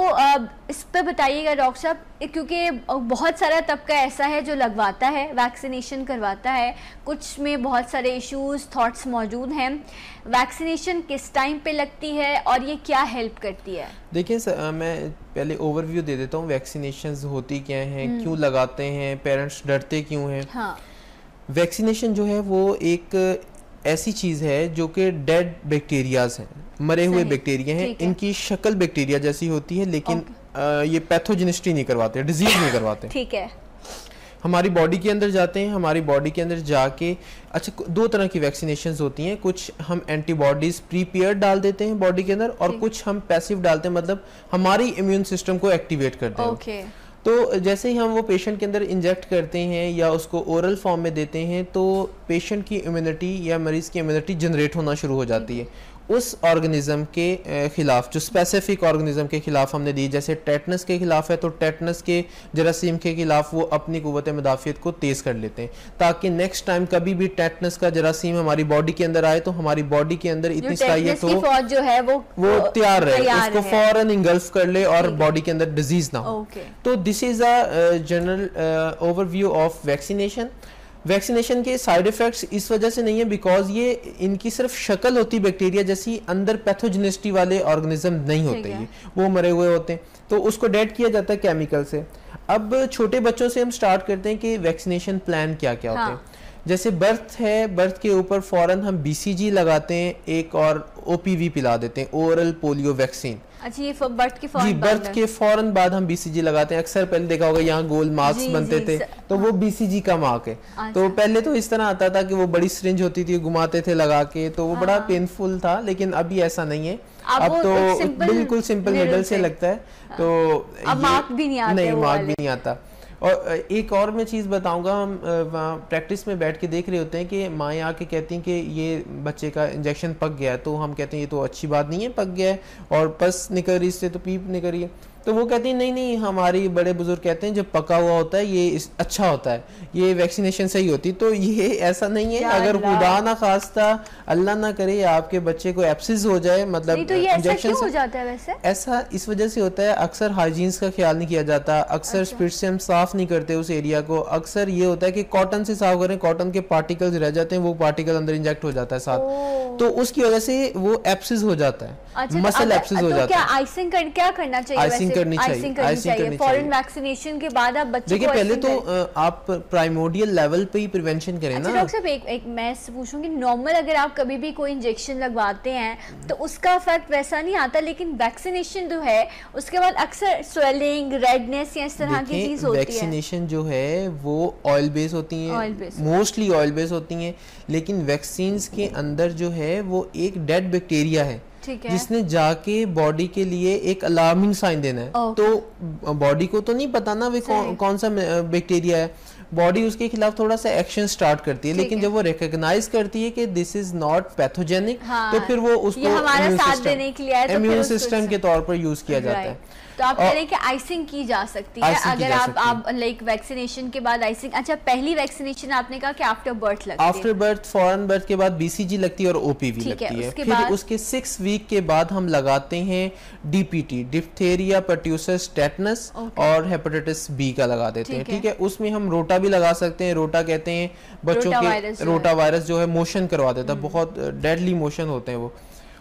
इस पर बताइएगा डॉक्टर साहब, क्योंकि बहुत सारा तबका ऐसा है जो लगवाता है, वैक्सीनेशन करवाता है, कुछ में बहुत सारे इश्यूज थॉट्स मौजूद हैं। वैक्सीनेशन किस टाइम पे लगती है और ये क्या हेल्प करती है? देखिए, मैं पहले ओवरव्यू दे देता हूँ, वैक्सीनेशंस होती क्या हैं, क्यों लगाते हैं, पेरेंट्स डरते क्यों हैं। हाँ। वैक्सीनेशन जो है वो एक ऐसी चीज़ है जो कि डेड बैक्टीरियाज हैं, मरे हुए बैक्टीरिया हैं, इनकी शक्ल बैक्टीरिया जैसी होती है, लेकिन ये पैथोजेनिसिटी नहीं करवाते, डिजीज नहीं करवाते। ठीक है। हमारी बॉडी के अंदर जाते हैं, हमारी बॉडी के अंदर जाके, अच्छा, दो तरह की वैक्सीनेशंस होती हैं, कुछ हम एंटीबॉडीज प्रीपेयर डाल देते हैं बॉडी के अंदर, और कुछ हम पैसिव डालते हैं, मतलब हमारी इम्यून सिस्टम को एक्टिवेट करते हैं। तो जैसे ही हम वो पेशेंट के अंदर इंजेक्ट करते हैं या उसको ओरल फॉर्म में देते हैं, तो पेशेंट की इम्यूनिटी या मरीज़ की इम्यूनिटी जनरेट होना शुरू हो जाती है उस ऑर्गेनिज्म के खिलाफ, जो स्पेसिफिक ऑर्गेनिज्म के खिलाफ हमने दी। जैसे टेटनस के खिलाफ है तो टेटनस के जरासीम के खिलाफ वो अपनी कुव्वत मुदाफ़ियत को तेज़ कर लेते हैं, ताकि नेक्स्ट टाइम कभी भी टेटनस का जरासीम हमारी बॉडी के अंदर आए तो हमारी बॉडी के अंदर इतनी सलाहियत हो, जो है वो तैयार रहे, उसको फौरन इंगल्फ कर ले और बॉडी के अंदर डिजीज ना हो। तो this is a general overview of vaccination. Vaccination के साइड इफ़ेक्ट्स इस वजह से नहीं है बिकॉज ये इनकी सिर्फ शक्ल होती बैक्टीरिया जैसी, अंदर पैथोजेनिसिटी वाले ऑर्गेनिज्म नहीं होते, ये वो मरे हुए होते हैं, तो उसको डेड किया जाता है केमिकल से। अब छोटे बच्चों से हम स्टार्ट करते हैं कि वैक्सीनेशन प्लान क्या क्या होते हैं। जैसे बर्थ है, बर्थ के ऊपर फौरन हम BCG लगाते हैं, एक और OPV पिला देते हैं, ओरल पोलियो वैक्सीन। अच्छा, ये बर्थ के फौरन बर्थ के फौरन बाद हम BCG लगाते हैं। अक्सर पहले देखा होगा यहाँ गोल मार्क्स बनते थे, तो वो BCG का मार्क है। तो पहले तो इस तरह आता था कि वो बड़ी सिरिंज होती थी, घुमाते थे लगा के, तो वो बड़ा पेनफुल था, लेकिन अभी ऐसा नहीं है। अब तो बिल्कुल सिंपल निडल से लगता है, तो अब मार्क भी नहीं आता। नहीं, मार्क भी नहीं आता। और एक और मैं चीज़ बताऊंगा, हम प्रैक्टिस में बैठ के देख रहे होते हैं कि माएँ आके कहती हैं कि ये बच्चे का इंजेक्शन पक गया है, तो हम कहते हैं ये तो अच्छी बात नहीं है, पक गया है और पस निकल रही, इससे तो पीप निकल रही है। तो वो कहती हैं नहीं नहीं, हमारी बड़े बुजुर्ग कहते हैं जब पका हुआ होता है ये अच्छा होता है, ये वैक्सीनेशन सही होती। तो ये ऐसा नहीं है। अगर खुदा ना खास्ता, अल्लाह ना करे, आपके बच्चे को एप्सिस हो जाए, मतलब तो ये इंजेक्शन हो जाता है। वैसे ऐसा इस वजह से होता है, अक्सर हाइजीन्स का ख्याल नहीं किया जाता, अक्सर स्पिरिट से हम साफ नहीं करते उस एरिया को। अक्सर ये होता है कि कॉटन से साफ करें, कॉटन के पार्टिकल्स रह जाते हैं, वो पार्टिकल अंदर इंजेक्ट हो जाता है साथ, तो उसकी वजह से वो एप्सिस हो जाता है, मसल एप्सिस हो जाता है। क्या आइसिंग क्या करना चाहिए? करनी चाहिए, आइसिंग करनी फॉरेन वैक्सीनेशन के बाद आप बच्चे देखिए पहले तो आप प्राइमोडियल लेवल पे ही प्रिवेंशन करें ना। डॉक्टर साहब एक मैं पूछूंगी, नॉर्मल अगर आप कभी भी कोई इंजेक्शन लगवाते हैं तो उसका इफेक्ट वैसा नहीं आता, लेकिन वैक्सीनेशन जो है उसके बाद अक्सर स्वेलिंग, रेडनेस या इस तरह की चीज होती है। वैक्सीनेशन जो है वो ऑयल बेस होती है, मोस्टली ऑयल बेस होती हैं, लेकिन वैक्सीन्स के अंदर जो है वो एक डेड बैक्टीरिया है जिसने जाके बॉडी के लिए एक अलार्मिंग साइन देना है। तो बॉडी को तो नहीं पता ना वे कौन सा बैक्टीरिया है, बॉडी उसके खिलाफ थोड़ा सा एक्शन स्टार्ट करती है, लेकिन जब वो रिकॉग्नाइज करती है कि दिस इज नॉट पैथोजेनिक, तो फिर वो उसको इम्यून सिस्टम के तौर पर यूज किया जाता है। तो आप कह रहे हैं कि आइसिंग की जा सकती है अगर आप लाइक वैक्सीनेशन के बाद आइसिंग। अच्छा, पहली वैक्सीनेशन आपने कहा कि आफ्टर बर्थ लगती है, आफ्टर बर्थ फॉरन बर्थ के बाद बीसीजी लगती है और ओपीवी लगती है। फिर उसके 6 वीक के बाद हम लगाते हैं डीपीटी, डिप्थेरिया पर्ट्यूसिस टेटनस और हेपेटाइटिस बी का लगा देते हैं। ठीक है, उसमें हम रोटा भी लगा सकते हैं। रोटा कहते हैं बच्चों के रोटा वायरस जो है मोशन करवा देता है, बहुत डेडली मोशन होते हैं वो।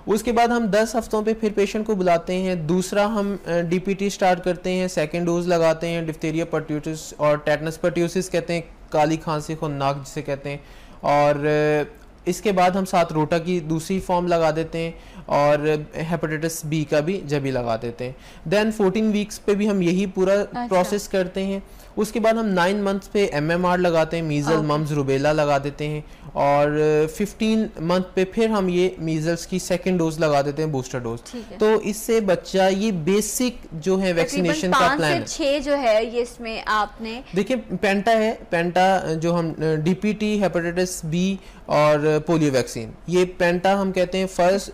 उसके बाद हम 10 हफ्तों पे फिर पेशेंट को बुलाते हैं, दूसरा हम डीपीटी स्टार्ट करते हैं, सेकेंड डोज लगाते हैं, डिप्थेरिया पर्ट्यूसिस और टेटनस पर्ट्यूसिस कहते हैं, काली खांसी खुन्नाक जिसे कहते हैं, और इसके बाद हम साथ रोटा की दूसरी फॉर्म लगा देते हैं और हेपेटाइटिस बी का भी जब ही लगा देते हैं। देन 14 वीक्स पे भी हम यही पूरा प्रोसेस करते हैं। उसके बाद हम 9 मंथ्स पे एमएमआर लगाते हैं, मीजल मम्स रूबेला लगा देते हैं, और 15 मंथ पे फिर हम ये मीजल्स की सेकेंड डोज लगा देते हैं, बूस्टर डोज। तो इससे बच्चा ये बेसिक जो है वैक्सीनेशन का प्लान है। 6 जो है ये इसमें आपने देखिए पेंटा है, पेंटा जो हम डीपीटी, हेपेटाइटिस बी और पोलियो वैक्सीन, ये पेंटा हम कहते हैं फर्स्ट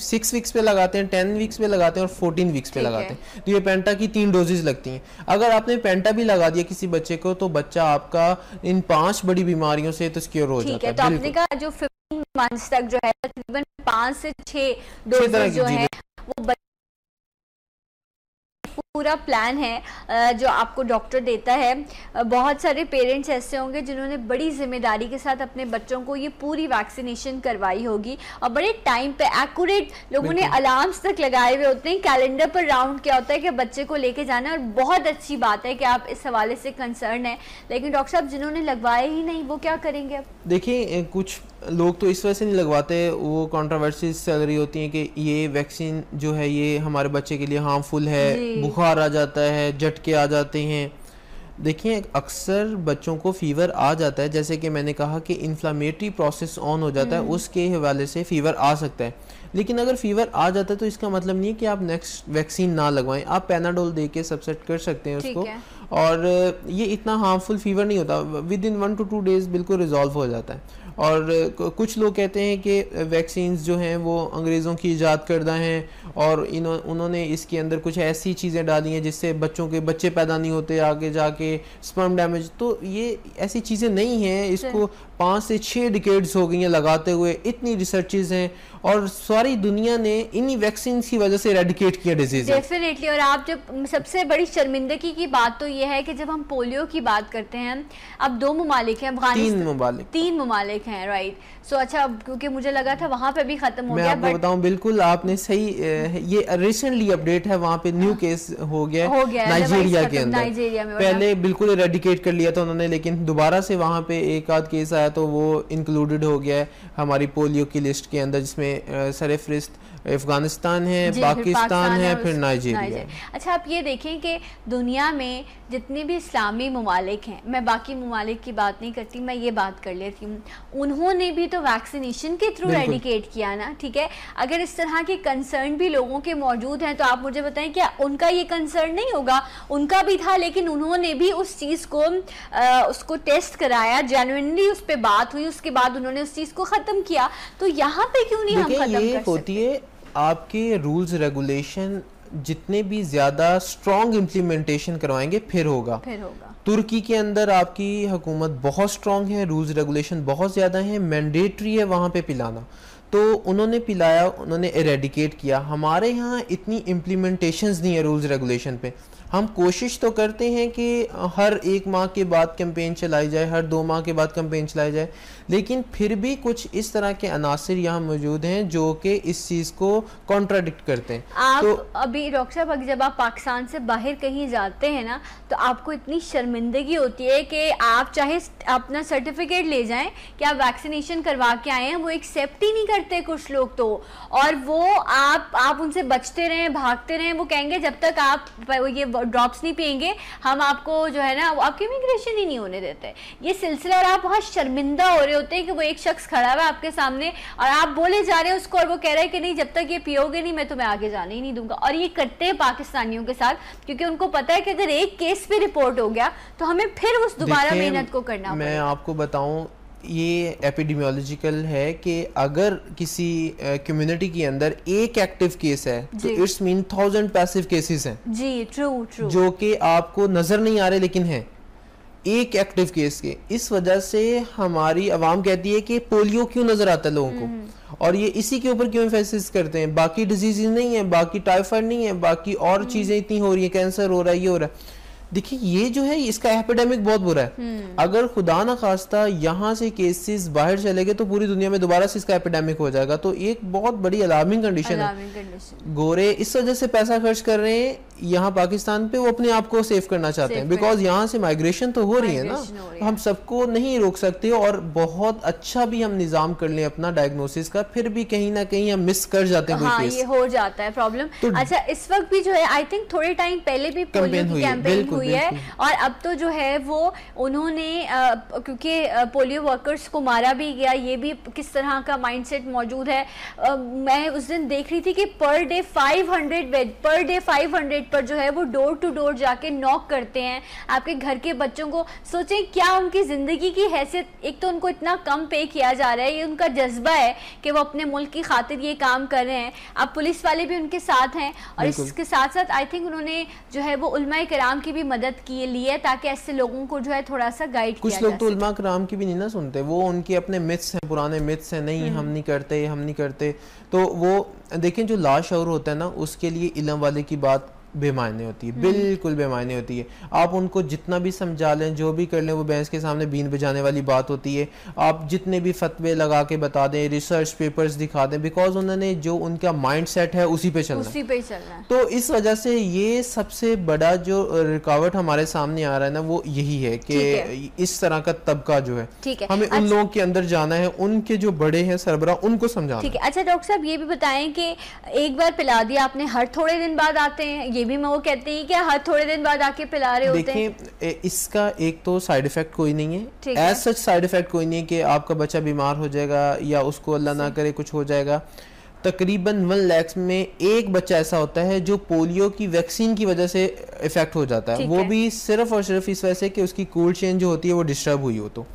6 वीक्स पे लगाते हैं, 10 वीक्स पे लगाते हैं और 14 वीक्स पे लगाते हैं। तो ये पेंटा की 3 डोजेज लगती हैं। अगर आपने पेंटा भी लगा दिया किसी बच्चे को तो बच्चा आपका इन 5 बड़ी बीमारियों से तो सिक्योर हो जाता है। तो आपने कहा जो 15 मंथ्स तक जो है तकरीबन 5 से 6 डोजेज जो है वो पूरा प्लान है जो आपको डॉक्टर देता है। बहुत सारे पेरेंट्स ऐसे होंगे जिन्होंने बड़ी जिम्मेदारी के साथ अपने बच्चों को ये पूरी वैक्सीनेशन करवाई होगी और बड़े टाइम पे एक्यूरेट लोगों ने अलार्म्स तक लगाए हुए होते हैं, कैलेंडर पर राउंड क्या होता है कि बच्चे को लेके जाना है। और बहुत अच्छी बात है कि आप इस हवाले से कंसर्न है, लेकिन डॉक्टर साहब जिन्होंने लगवाए ही नहीं वो क्या करेंगे? अब देखिए कुछ लोग तो इस वजह से नहीं लगवाते, वो कंट्रोवर्सीज चल रही होती हैं कि ये वैक्सीन जो है ये हमारे बच्चे के लिए हार्मफुल है, बुखार आ जाता है, झटके आ जाते हैं। देखिए अक्सर बच्चों को फीवर आ जाता है, जैसे कि मैंने कहा कि इन्फ्लामेटरी प्रोसेस ऑन हो जाता है, उसके हवाले से फीवर आ सकता है। लेकिन अगर फीवर आ जाता है तो इसका मतलब नहीं है कि आप नेक्स्ट वैक्सीन ना लगवाएं, आप पैनाडोल दे के सबसेट कर सकते हैं उसको, और ये इतना हार्मफुल फीवर नहीं होता, विद इन 1 to 2 डेज बिल्कुल रिजॉल्व हो जाता है। और कुछ लोग कहते हैं कि वैक्सीन्स जो हैं वो अंग्रेज़ों की ईजाद करदा हैं और उन्होंने इसके अंदर कुछ ऐसी चीज़ें डाली हैं जिससे बच्चों के बच्चे पैदा नहीं होते, आगे जाके स्पर्म डैमेज। तो ये ऐसी चीज़ें नहीं हैं, इसको 5 से 6 डिकेड्स हो गई हैं लगाते हुए, इतनी रिसर्चेज हैं और सारी दुनिया ने इन्हीं वैक्सीन की वजह से रेडिकेट किया डिजीज। डेफिनेटली। और आप जब सबसे बड़ी शर्मिंदगी की बात तो ये है कि जब हम पोलियो की बात करते हैं, अब 2 ममालिक हैं, अफगानिस्तान 3 ममालिक हैं, राइट। सो अच्छा, क्योंकि मुझे लगा था वहाँ पे भी खत्म हो गया। मैं आपको बताऊं, बिल्कुल आपने सही, ये रिसेंटली अपडेट है, वहाँ पे न्यू केस हो गया नाइजीरिया के अंदर। पहले बिल्कुल रेडिकेट कर लिया था उन्होंने, लेकिन दोबारा से वहाँ पे एक आध केस आया तो वो इंक्लूडेड हो गया है हमारी पोलियो की लिस्ट के अंदर, जिसमें सरफरिस्त अफगानिस्तान है, पाकिस्तान है, फिर नाइजीरिया। अच्छा, आप ये देखें कि दुनिया में जितने भी इस्लामी ममालिक हैं, मैं बाकी ममालिक की बात नहीं करती, मैं ये बात कर लेती हूँ, उन्होंने भी तो वैक्सीनेशन के थ्रू रेडिकेट किया ना, ठीक है। अगर इस तरह के कंसर्न भी लोगों के मौजूद हैं तो आप मुझे बताएं क्या उनका ये कंसर्न नहीं होगा? उनका भी था, लेकिन उन्होंने भी उस चीज़ को उसको टेस्ट कराया, जेन्युइनली उस पर बात हुई, उसके बाद उन्होंने उस चीज़ को ख़त्म किया। तो यहाँ पे क्यों नहीं हम खत्म कर सकते? आपके रूल्स रेगुलेशन जितने भी ज़्यादा स्ट्रॉन्ग इम्प्लीमेंटेशन करवाएंगे फिर होगा। तुर्की के अंदर आपकी हुकूमत बहुत स्ट्रॉन्ग है, रूल्स रेगुलेशन बहुत ज़्यादा है, मैंडेटरी है वहाँ पे पिलाना, तो उन्होंने पिलाया, उन्होंने एरेडिकेट किया। हमारे यहाँ इतनी इम्प्लीमेंटेशंस नहीं है रूल्स रेगुलेशन पे, हम कोशिश तो करते हैं कि हर 1 माह के बाद कैंपेन चलाई जाए, हर 2 माह के बाद कैंपेन चलाई जाए, लेकिन फिर भी कुछ इस तरह के अनासिर यहाँ मौजूद हैं जो कि इस चीज़ को कॉन्ट्राडिक्ट करते हैं। आप तो अभी डॉक्टर साहब जब आप पाकिस्तान से बाहर कहीं जाते हैं ना, तो आपको इतनी शर्मिंदगी होती है कि आप चाहे अपना सर्टिफिकेट ले जाएं कि आप वैक्सीनेशन करवा के आए हैं, वो एक्सेप्ट ही नहीं करते कुछ लोग तो। और वो आप उनसे बचते रहें, भागते रहें, वो कहेंगे जब तक आप ये ड्रॉप्स नहीं पिएंगे हम आपको जो है ना वो आपकी इमिग्रेशन ही नहीं होने देते। ये सिलसिला, और आप बहुत शर्मिंदा हो रहे होते हैं कि वो एक शख्स खड़ा हुआ है आपके सामने और आप बोले जा रहे हैं उसको, और वो कह रहा है कि नहीं जब तक ये पियोगे नहीं मैं तुम्हें आगे जाने ही नहीं दूंगा। और ये करते हैं पाकिस्तानियों के साथ, क्योंकि उनको पता है कि अगर एक केस पे रिपोर्ट हो गया तो हमें फिर उस दोबारा मेहनत को करना पड़ेगा। मैं आपको बताऊं, ये एपिडेमियोलॉजिकल है कि अगर किसी कम्युनिटी के अंदर एक एक्टिव केस है तो इट्स मीन 1000 पैसिव केसेस हैं जी, ट्रू, जो कि आपको नजर नहीं आ रहे लेकिन हैं एक एक्टिव केस के। इस वजह से हमारी आवाम कहती है कि पोलियो क्यों नजर आता है लोगों को, और ये इसी के ऊपर क्यों एम्फेसिस करते हैं, बाकी डिजीज नहीं है, बाकी टाइफाइड नहीं है, बाकी और चीजें इतनी हो रही है, कैंसर हो रहा है, ये हो रहा है। देखिए ये जो है इसका एपिडेमिक बहुत बुरा है। अगर खुदा ना खास्ता यहाँ से केसेस बाहर चले गए तो पूरी दुनिया में दोबारा से इसका एपिडेमिक हो जाएगा, तो एक बहुत बड़ी अलार्मिंग कंडीशन है। गोरे इस वजह से पैसा खर्च कर रहे हैं यहाँ पाकिस्तान पे, वो अपने आप को सेव करना चाहते हैं, बिकॉज यहाँ से माइग्रेशन तो हो रही है ना, हम सबको नहीं रोक सकते। और बहुत अच्छा भी हम निजाम कर लें अपना डायग्नोसिस का, फिर भी कहीं ना कहीं हम मिस कर जाते हैं। हाँ, ये हो जाता है प्रॉब्लम। तो अच्छा, इस वक्त भी जो है आई थिंक थोड़े टाइम पहले भी पोलियो की कैंपेन हुई है, और अब तो जो है वो उन्होंने क्योंकि पोलियो वर्कर्स को मारा भी गया, ये भी किस तरह का माइंडसेट मौजूद है। मैं उस दिन देख रही थी कि पर डे 500 पर जो है वो डोर टू डोर जाके नॉक करते हैं आपके घर के बच्चों को। सोचें क्या उनकी जिंदगी की हैसियत, एक तो उनको इतना कम पे किया जा रहा है, ये उनका जज्बा है कि वो अपने मुल्क की खातिर ये काम कर रहे हैं। अब पुलिस वाले भी उनके साथ हैं, और इसके साथ साथ आई थिंक उन्होंने जो है वो उलमा कराम की भी मदद की लिए ताकि ऐसे लोगों को जो है थोड़ा सा गाइड किया कुछ लोग तो उलमा कराम की भी नहीं ना सुनते, वो उनके अपने मिथ्स हैं, पुराने मिथ्स हैं, नहीं हम नहीं करते। तो वो देखें जो लाशऊर होता है ना, उसके लिए इल्म वाले की बात बेमायने होती है, बिल्कुल बेमायने होती है। आप उनको जितना भी समझा लें, जो भी कर लें, वो भैंस के सामने बीन बजाने वाली बात होती है। आप जितने भी फतवे लगा के बता दें, रिसर्च पेपर्स दिखा दें, बिकॉज उन्होंने जो उनका माइंड सेट है उसी पे चलना है। तो इस वजह से ये सबसे बड़ा जो रुकावट हमारे सामने आ रहा है ना, वो यही है कि इस तरह का तबका जो है, हमें उन लोगों के अंदर जाना है, उनके जो बड़े हैं सरबराह, उनको समझाना। ठीक है, अच्छा डॉक्टर साहब ये भी बताएं कि एक बार पिला दिया आपने, हर थोड़े दिन बाद आते हैं, ये भी मैं वो कहते हैं कि हर थोड़े दिन बाद आके पिला रहे होते हैं। देखिए इसका एक तो साइड इफेक्ट कोई नहीं है, एज सच साइड इफेक्ट कोई नहीं है कि आपका बच्चा बीमार हो जाएगा या उसको अल्लाह ना करे कुछ हो जाएगा। तकरीबन 1 लाख में एक बच्चा ऐसा होता है जो पोलियो की वैक्सीन की वजह से इफेक्ट हो जाता है, वो भी सिर्फ और सिर्फ इस वजह से कि उसकी कोल्ड चेन जो होती है वो डिस्टर्ब हुई हो। तो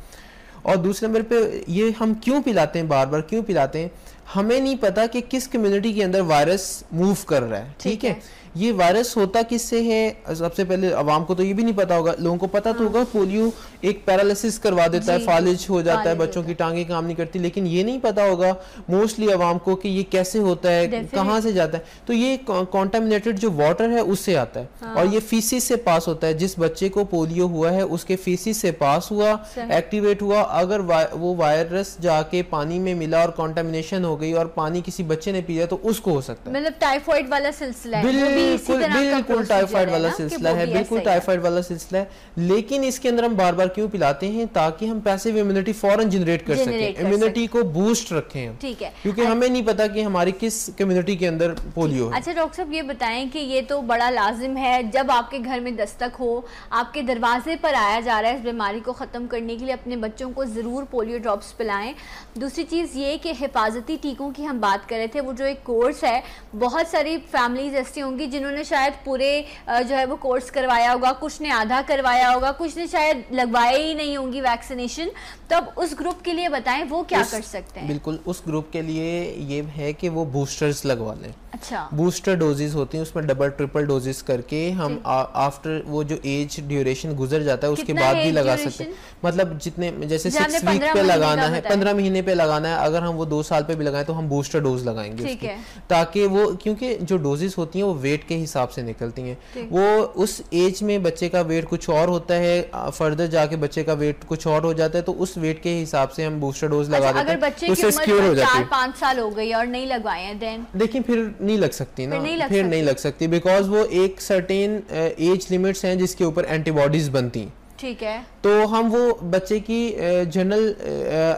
और दूसरे नंबर पे ये हम क्यों पिलाते हैं, बार बार क्यों पिलाते हैं, हमें नहीं पता कि किस कम्युनिटी के अंदर वायरस मूव कर रहा है। ठीक है, ये वायरस होता किससे है, सबसे पहले आवाम को तो ये भी नहीं पता होगा, लोगों को पता तो होगा पोलियो एक पैरालिसिस करवा देता है, फालिज हो जाता है, बच्चों की टांगे काम नहीं करती, लेकिन ये नहीं पता होगा मोस्टली आवाम को कि ये कैसे होता है, कहाँ से जाता है। तो ये कॉन्टामिनेटेड जो वाटर है उससे आता है, और ये फीसिस से पास होता है। जिस बच्चे को पोलियो हुआ है उसके फीसिस से पास हुआ, एक्टिवेट हुआ, अगर वो वायरस जाके पानी में मिला और कॉन्टामिनेशन हो गई और पानी किसी बच्चे ने पिया तो उसको हो सकता है। मतलब टाइफाइड वाला सिलसिला है, बिल्कुल टाइफाइड वाला सिलसिला है, बिल्कुल टाइफाइड वाला सिलसिला है। लेकिन इसके अंदर हम बार बार क्यों पिलाते हैं, ताकि हम पैसिव इम्यूनिटी फौरन जनरेट कर सकें, इम्यूनिटी को बूस्ट रखें। ठीक है, क्योंकि हमें नहीं पता कि हमारी किस कम्युनिटी के अंदर पोलियो है। अच्छा डॉक्टर साहब ये बताएं कि ये तो बड़ा लाजिम है जब आपके घर में दस्तक हो, आपके दरवाजे पर आया जा रहा है इस बीमारी को ख़त्म करने के लिए, अपने बच्चों को ज़रूर पोलियो ड्रॉप्स पिलाएं। दूसरी चीज़ ये कि हिफाजती टीकों की हम बात कर रहे थे, वो जो एक कोर्स है, बहुत सारी फैमिलीज ऐसी होंगी जिन्होंने शायद पूरे जो है वो कोर्स करवाया होगा, कुछ ने आधा करवाया होगा, कुछ ने शायद लगवाया ही नहीं होंगी वैक्सीनेशन। तो अब उस ग्रुप के लिए बताएं वो क्या कर सकते हैं। बिल्कुल, उस ग्रुप के लिए ये है कि वो बूस्टर्स लगवा लें। अच्छा। बूस्टर डोजेस होती हैं, उसमें डबल ट्रिपल डोजेस करके हम आफ्टर वो जो एज ड्यूरेशन गुजर जाता है उसके बाद भी लगा सकते हैं। मतलब जितने जैसे 6 वीक पे लगाना है, 15 महीने पे लगाना है, अगर हम वो 2 साल पे भी लगाएं तो हम बूस्टर डोज लगाएंगे उसके, ताकि वो, क्योंकि जो डोजेस होती हैं वो वेट के हिसाब से निकलती हैं। वो उस एज में बच्चे का वेट कुछ और होता है, फर्दर जाके बच्चे का वेट कुछ और हो जाता है, तो उस वेट के हिसाब से हम बूस्टर डोज लगा देते हैं। अगर बच्चे की उम्र 4-5 साल हो गई और नहीं लगवाए हैं, देन देखिए फिर नहीं लग सकती ना, फिर नहीं लग सकती, बिकॉज वो एक सर्टेन एज लिमिट्स हैं जिसके ऊपर एंटीबॉडीज बनती हैं। ठीक है, तो हम वो बच्चे की जनरल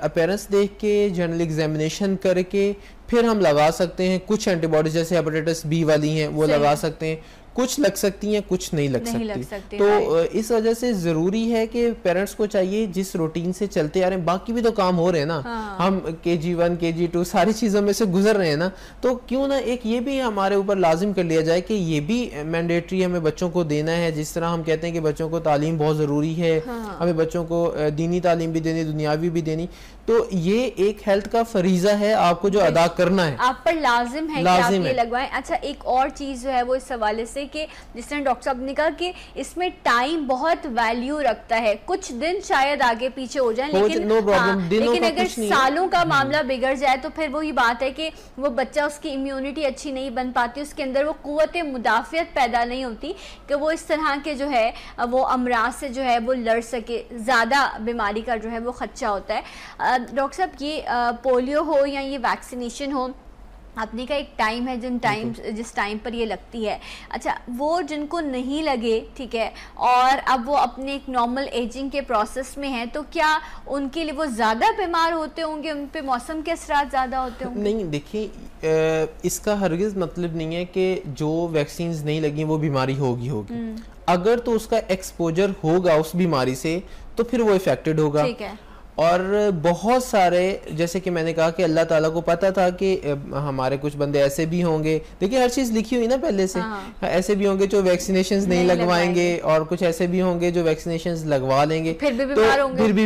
अपीयरेंस देख के, जनरल एग्जामिनेशन करके फिर हम लगा सकते हैं। कुछ एंटीबॉडीज जैसे हेपेटाइटिस बी वाली हैं वो लगा सकते हैं, कुछ लग सकती हैं, कुछ नहीं लग सकती। तो इस वजह से जरूरी है कि पेरेंट्स को चाहिए, जिस रूटीन से चलते आ रहे हैं, बाकी भी तो काम हो रहे हैं ना। हाँ। हम KG1 KG2 सारी चीज़ों में से गुजर रहे हैं ना, तो क्यों ना एक ये भी हमारे ऊपर लाजिम कर लिया जाए कि ये भी मैंडेटरी हमें बच्चों को देना है। जिस तरह हम कहते हैं कि बच्चों को तालीम बहुत ज़रूरी है, हाँ। हमें बच्चों को दीनी तालीम भी देनी, दुनियावी भी देनी, तो ये एक हेल्थ का फरीजा है आपको जो अदा करना है, आप पर लाजिम है कि आप ये लगवाएं। अच्छा, एक और चीज़ जो है वो इस हवाले से कि जिस तरह डॉक्टर साहब ने कहा कि इसमें टाइम बहुत वैल्यू रखता है, कुछ दिन शायद आगे पीछे हो जाए, लेकिन नो प्रॉब्लम, लेकिन अगर सालों का मामला बिगड़ जाए तो फिर वही बात है कि वो बच्चा, उसकी इम्यूनिटी अच्छी नहीं बन पाती, उसके अंदर वो कुव्वत मुदाफ़ियत पैदा नहीं होती कि वो इस तरह के जो है वो अमराज से जो है वो लड़ सके, ज़्यादा बीमारी का जो है वो खदशा होता है। डॉक्टर साहब, ये पोलियो हो या ये वैक्सीनेशन हो, अपने का एक टाइम है जिस टाइम पर ये लगती है। अच्छा, वो जिनको नहीं लगे, ठीक है, और अब वो अपने एक नॉर्मल एजिंग के प्रोसेस में हैं, तो क्या उनके लिए वो ज़्यादा बीमार होते होंगे, उन पे मौसम के असरात ज़्यादा होते होंगे? नहीं, देखिए इसका हरगिज़ मतलब नहीं है कि जो वैक्सीन्स नहीं लगी वो बीमारी होगी। अगर तो उसका एक्सपोजर होगा उस बीमारी से तो फिर वो इफेक्टेड होगा। ठीक है। और बहुत सारे, जैसे कि मैंने कहा कि अल्लाह ताला को पता था कि हमारे कुछ बंदे ऐसे भी होंगे, देखिए हर चीज़ लिखी हुई ना पहले से। हाँ। ऐसे भी होंगे जो वैक्सीनेशंस नहीं लगवाएंगे और कुछ ऐसे भी होंगे जो वैक्सीनेशंस लगवा लेंगे फिर भी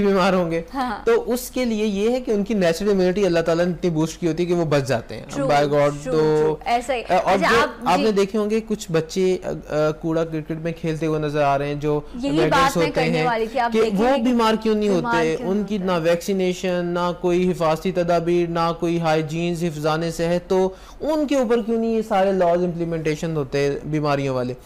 बीमार होंगे। हाँ। तो उसके लिए ये है कि उनकी नेचुरल इम्यूनिटी अल्लाह ताला ने इतनी बूस्ट की होती है कि वो बच जाते हैं बाय गॉड। तो ऐसा ही, और आपने देखे होंगे कुछ बच्चे कूड़ा क्रिकेट में खेलते हुए नजर आ रहे हैं जो होते हैं कि वो बीमार क्यों नहीं होते, उनकी ना वैक्सीनेशन, ना कोई हिफाजती तदाबीर, ना कोई हाइजीन, हिफाज़ाने सेहत, तो उनके ऊपर क्यों नहीं ये सारे लॉज इम्प्लीमेंटेशन होते हैं बीमारियों वाले।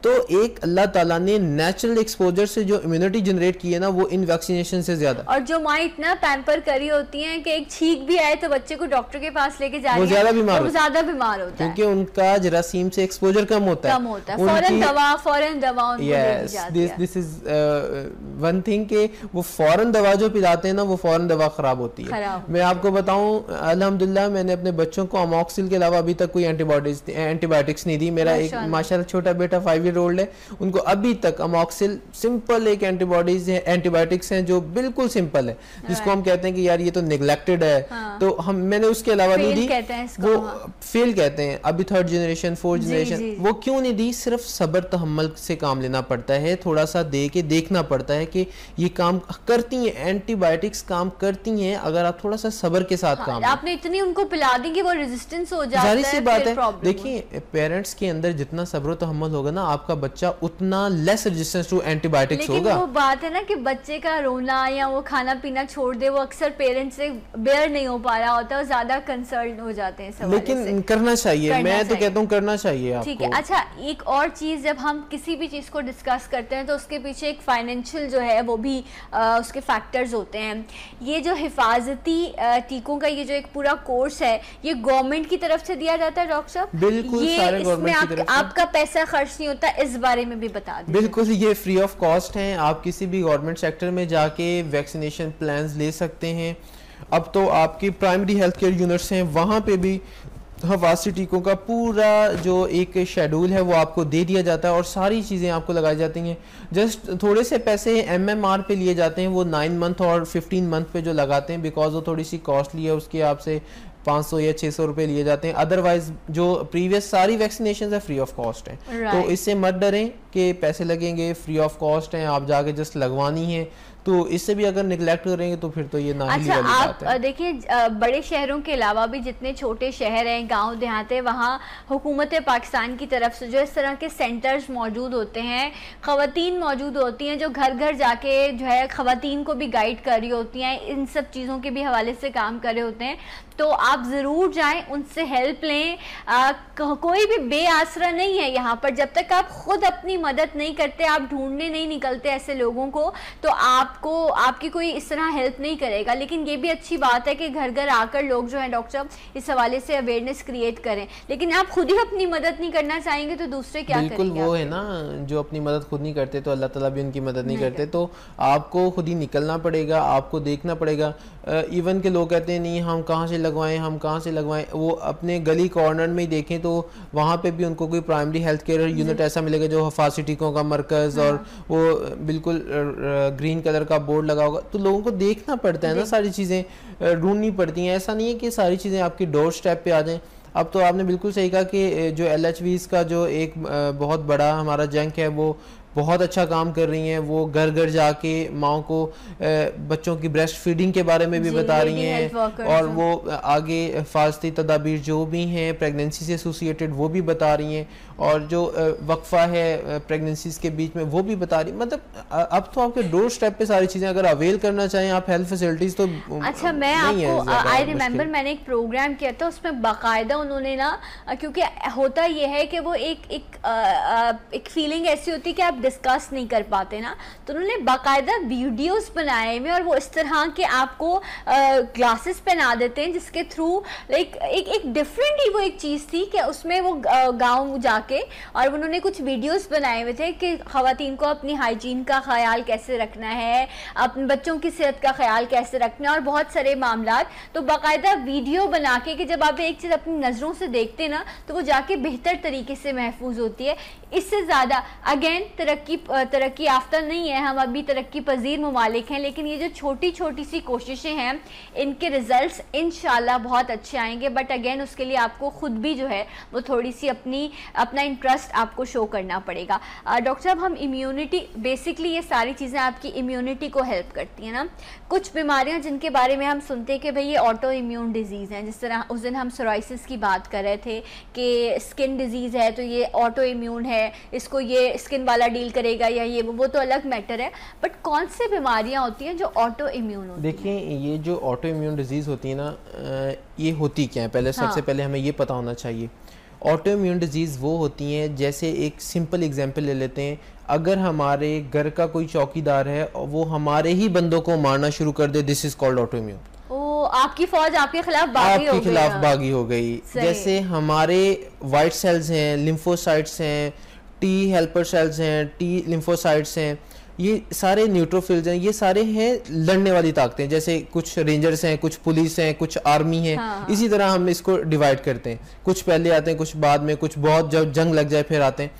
तो एक अल्लाह ताला ने नेचुरल एक्सपोजर से जो इम्यूनिटी जनरेट की है ना, वो इन वैक्सीनेशन से ज्यादा, और जो माँ इतना पैम्पर करी होती हैं कि एक छींक भी आए तो बच्चे को डॉक्टर के पास लेके जा रही है, वो ज्यादा बीमार होता है क्योंकि उनका जरासीम से एक्सपोजर कम होता है। फौरन दवा दिस इज वन थिंग कि वो फौरन दवा जो पिलाते हैं ना, वो फौरन दवा खराब होती है। मैं आपको बताऊं, अल्हम्दुलिल्लाह मैंने अपने बच्चों को अमॉक्सिल के अलावा अभी तक कोई एंटीबायोटिक्स नहीं दी। मेरा एक माशाल्लाह छोटा बेटा 5 ईयर ओल्ड है, उनको अभी तक अमॉक्सिल सिंपल एक एंटीबायोटिक्स हैं जो बिल्कुल सिंपल है, जिसको हम कहते हैं कि यार ये तो नेग्लेक्टेड है। हाँ। तो मैंने उसके अलावा नहीं दी, वो फेल कहते हैं। अभी 3rd जनरेशन 4th जनरेशन, वो क्यों नहीं दी? सिर्फ सब्र तहम्मुल से काम लेना पड़ता है, थोड़ा सा दे के देखना पड़ता है कि ये काम करती हैं, एंटीबायोटिक्स काम करती हैं अगर आप थोड़ा सा सब्र के साथ काम। आपने इतनी उनको पिला दी कि वो रेजिस्टेंस हो जाता है, जाहिर सी बात है। देखिए पेरेंट्स के अंदर जितना सब्र तहम्मुल होगा ना, आपका बच्चा उतना लेस रेजिस्टेंस टू एंटीबायोटिक्स होगा। लेकिन वो बात है ना कि बच्चे का रोना या वो खाना पीना छोड़ दे, वो अक्सर पेरेंट्स से बेयर नहीं हो पा रहा होता और ज्यादा कंसर्न हो जाते हैं। लेकिन करना चाहिए, मैं तो कहता हूँ करना चाहिए आपको। ठीक है। अच्छा, एक और चीज, जब हम किसी भी चीज को डिस्कस करते हैं तो उसके पीछे एक फाइनेंशियल जो है वो भी उसके फैक्टर्स होते हैं। ये जो हिफाजती टीकों का ये जो एक पूरा कोर्स है, ये गवर्नमेंट की तरफ से दिया जाता है डॉक्टर साहब? बिल्कुल, सारे गवर्नमेंट की तरफ से। आपका पैसा खर्च नहीं होता, इस बारे में भी बता दें। बिल्कुल, ये फ्री ऑफ कॉस्ट है, आप किसी भी गवर्नमेंट सेक्टर में जाके वैक्सीनेशन प्लान्स ले सकते हैं। अब तो आपकी प्राइमरी हेल्थ केयर यूनिट्स हैं, वहाँ पे भी हिफाजती टीकों का पूरा जो एक शेड्यूल है वो आपको दे दिया जाता है और सारी चीज़ें आपको लगाई जाती हैं। जस्ट थोड़े से पैसे MMR पे लिए जाते हैं, वो 9 मंथ और 15 मंथ पे जो लगाते हैं, बिकॉज वो थोड़ी सी कॉस्टली है, उसके आपसे 500 या 600 रुपए लिए जाते हैं। अदरवाइज जो प्रीवियस सारी वैक्सीनेशन है फ्री ऑफ कॉस्ट है। तो इससे मत डरें, कि पैसे लगेंगे, फ्री ऑफ कॉस्ट हैं, आप जाके जस्ट लगवानी है, तो इससे भी अगर निगलेक्ट करेंगे तो फिर तो ये नाहिली वाली बात है। आप देखिए बड़े शहरों के अलावा भी जितने छोटे शहर हैं, गांव देहात है, वहाँ हुकूमत पाकिस्तान की तरफ से जो इस तरह के सेंटर्स मौजूद होते हैं, ख़वातीन मौजूद होती हैं जो घर घर जाके जो है ख़वातीन को भी गाइड कर रही होती हैं, इन सब चीज़ों के भी हवाले से काम कर रहे होते हैं। तो आप ज़रूर जाएं, उनसे हेल्प लें। कोई भी बेआसरा नहीं है यहाँ पर। जब तक आप ख़ुद अपनी मदद नहीं करते, आप ढूंढने नहीं निकलते ऐसे लोगों को, तो आपको आपकी कोई इस तरह हेल्प नहीं करेगा। लेकिन ये भी अच्छी बात है कि घर घर आकर लोग जो है डॉक्टर साहब इस हवाले से अवेयरनेस क्रिएट करें। लेकिन आप खुद ही अपनी मदद नहीं करना चाहेंगे तो दूसरे क्या करेंगे? बिल्कुल, वो है ना, जो अपनी मदद खुद नहीं करते तो अल्लाह ताला भी उनकी मदद नहीं करते। तो आपको खुद ही निकलना पड़ेगा, आपको देखना पड़ेगा। इवन के लोग कहते हैं नहीं हम कहाँ से लगवाएं, हम कहाँ से लगवाएं, वो अपने गली कॉर्नर में ही देखें तो वहाँ पे भी उनको कोई प्राइमरी हेल्थ केयर यूनिट ऐसा मिलेगा जो हफासी टीकों का मरकज़, और वो बिल्कुल ग्रीन कलर का बोर्ड लगा होगा। तो लोगों को देखना पड़ता है ना, सारी चीज़ें ढूंढनी पड़ती हैं। ऐसा नहीं है कि सारी चीज़ें आपकी डोर स्टेप पे आ जाएं। अब तो आपने बिल्कुल सही कहा कि जो LHVs का जो एक बहुत बड़ा हमारा जंक है वो बहुत अच्छा काम कर रही हैं। वो घर घर जाके माओ को बच्चों की ब्रेस्ट फीडिंग के बारे में भी बता रही हैं, और वो आगे हिफाजती तदाबीर जो भी हैं प्रेगनेंसी से एसोसिएटेड वो भी बता रही हैं, और जो वक्फा है प्रेगनेंसीज के बीच में वो भी बता रही। मतलब अब तो आपके डोर स्टेप पे सारी चीज़ें अगर अवेल करना चाहें आप हेल्थ फैसिलिटीज़ तो अच्छा। मैं आपको आई रिमेंबर मैंने एक प्रोग्राम किया था, उसमें बाकायदा उन्होंने ना, क्योंकि होता ये है कि वो एक फीलिंग ऐसी होती है कि आप डिस्कस नहीं कर पाते ना, तो उन्होंने बाकायदा वीडियोस बनाए हुए, और वो इस तरह के आपको ग्लासेस पहना देते हैं जिसके थ्रू लाइक एक डिफरेंट ही वो एक चीज़ थी कि उसमें वो गाँव जाके और उन्होंने कुछ वीडियोस बनाए हुए थे कि ख़वातीन को अपनी हाइजीन का ख्याल कैसे रखना है, अपने बच्चों की सेहत का ख्याल कैसे रखना है, और बहुत सारे मामलात। तो बाकायदा वीडियो बना के कि जब आप एक चीज़ अपनी नज़रों से देखते ना तो वो जाके बेहतर तरीके से महफूज होती है। इससे ज़्यादा अगेन तरक्की याफ्ता नहीं है, हम अभी तरक्की पजीर ममालिक हैं, लेकिन ये जो छोटी छोटी सी कोशिशें हैं इनके रिजल्ट्स इंशाल्लाह बहुत अच्छे आएंगे। बट अगेन उसके लिए आपको खुद भी जो है वो थोड़ी सी अपना इंटरेस्ट आपको शो करना पड़ेगा। डॉक्टर साहब, हम इम्यूनिटी, बेसिकली ये सारी चीज़ें आपकी इम्यूनिटी को हेल्प करती हैं ना। कुछ बीमारियां जिनके बारे में हम सुनते हैं कि भाई ये ऑटो इम्यून डिजीज़ हैं, जिस तरह उस दिन हम सोराइसिस की बात कर रहे थे कि स्किन डिजीज़ है तो ये ऑटो इम्यून है, इसको ये स्किन वाला डील करेगा या ये वो तो अलग मैटर है। बट कौन सी बीमारियां होती हैं जो ऑटो इम्यून होती हैं? देखिए, ये जो ऑटो इम्यून डिजीज़ होती है ना, ये होती क्या है पहले सबसे पहले हमें ये पता होना चाहिए। ऑटो इम्यून डिजीज़ वो होती हैं, जैसे एक सिंपल एग्जांपल ले लेते हैं, अगर हमारे घर का कोई चौकीदार है और वो हमारे ही बंदों को मारना शुरू कर दे, this is called autoimmune. आपकी फौज आपके खिलाफ बागी हो गई। जैसे हमारे वाइट सेल्स हैं, लिम्फोसाइट्स हैं, टी हेल्पर सेल्स हैं, टी लिम्फोसाइट्स हैं, ये सारे न्यूट्रोफिल्स हैं, ये सारे हैं लड़ने वाली ताकतें। जैसे कुछ रेंजर्स हैं, कुछ पुलिस हैं, कुछ आर्मी है। इसी तरह हम इसको डिवाइड करते हैं, कुछ पहले आते हैं, कुछ बाद में, कुछ बहुत जब जंग लग जाए फिर आते हैं।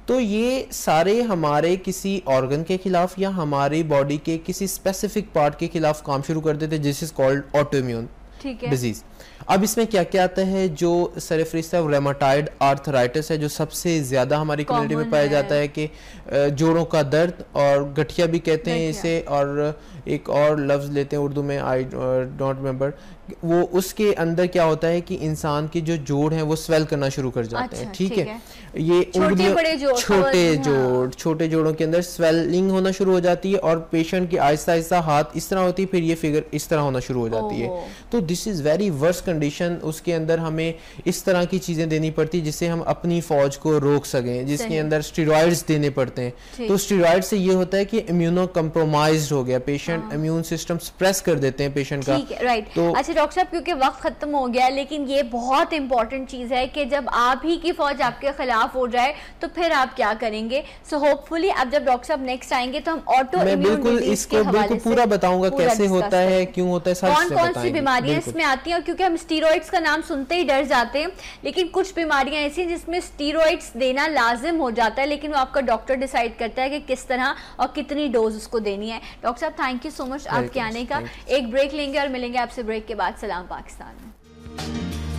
तो ये सारे हमारे किसी ऑर्गन के खिलाफ या हमारी बॉडी के किसी स्पेसिफिक पार्ट के खिलाफ काम शुरू कर देते हैं, this is called auto immune disease. अब इसमें क्या क्या आता है? जो सरफरिस्त है रेमाटाइड आर्थराइटिस है, जो सबसे ज़्यादा हमारी कम्युनिटी में पाया जाता है, कि जोड़ों का दर्द, और गठिया भी कहते हैं इसे, और एक और लफ्ज़ लेते हैं उर्दू में, आई डोंट रिमेंबर वो। उसके अंदर क्या होता है कि इंसान के जो जोड़ हैं वो स्वेल करना शुरू कर जाते हैं। ठीक है, ये छोटे जोड़ों के अंदर स्वेलिंग होना शुरू हो जाती है, और पेशेंट की आहिस्ता आहिस्ता हाथ इस तरह होती है, फिर ये फिगर इस तरह होना शुरू हो जाती है। तो this is very worst condition. उसके अंदर हमें इस तरह की चीज़ें देनी पड़ती है जिससे हम अपनी फौज को रोक सकें, जिसके अंदर स्टेरॉइड्स देने पड़ते हैं। तो स्टेरॉइड से ये होता है कि इम्यूनो कम्प्रोमाइज्ड हो गया पेशेंट, इम्यून सिस्टम सप्रेस कर देते हैं पेशेंट का। राइट। तो अच्छा डॉक्टर साहब, क्योंकि वक्त खत्म हो गया, लेकिन ये बहुत इंपॉर्टेंट चीज़ है कि जब आप ही की फौज आपके खिलाफ हो जाए तो फिर आप क्या करेंगे। सो होपफुली अब जब डॉक्टर साहब नेक्स्ट आएंगे तो हम ऑटो इम्यून डिजीज के हवाले से पूरा बताऊंगा कैसे होता है, क्यों होता है, कौन कौन सी बीमारियां इसमें आती हैं। और क्योंकि हम स्टीरॉइड्स का नाम सुनते ही डर जाते हैं, लेकिन कुछ बीमारियां ऐसी हैं जिसमें स्टीरॉइड्स देना लाजिम हो जाता है, लेकिन वो आपका डॉक्टर डिसाइड करता है कि किस तरह और कितनी डोज उसको देनी है। डॉक्टर साहब, थैंक यू सो मच आपके आने का। एक ब्रेक लेंगे और मिलेंगे आपसे ब्रेक के बाद। सलाम पाकिस्तान में।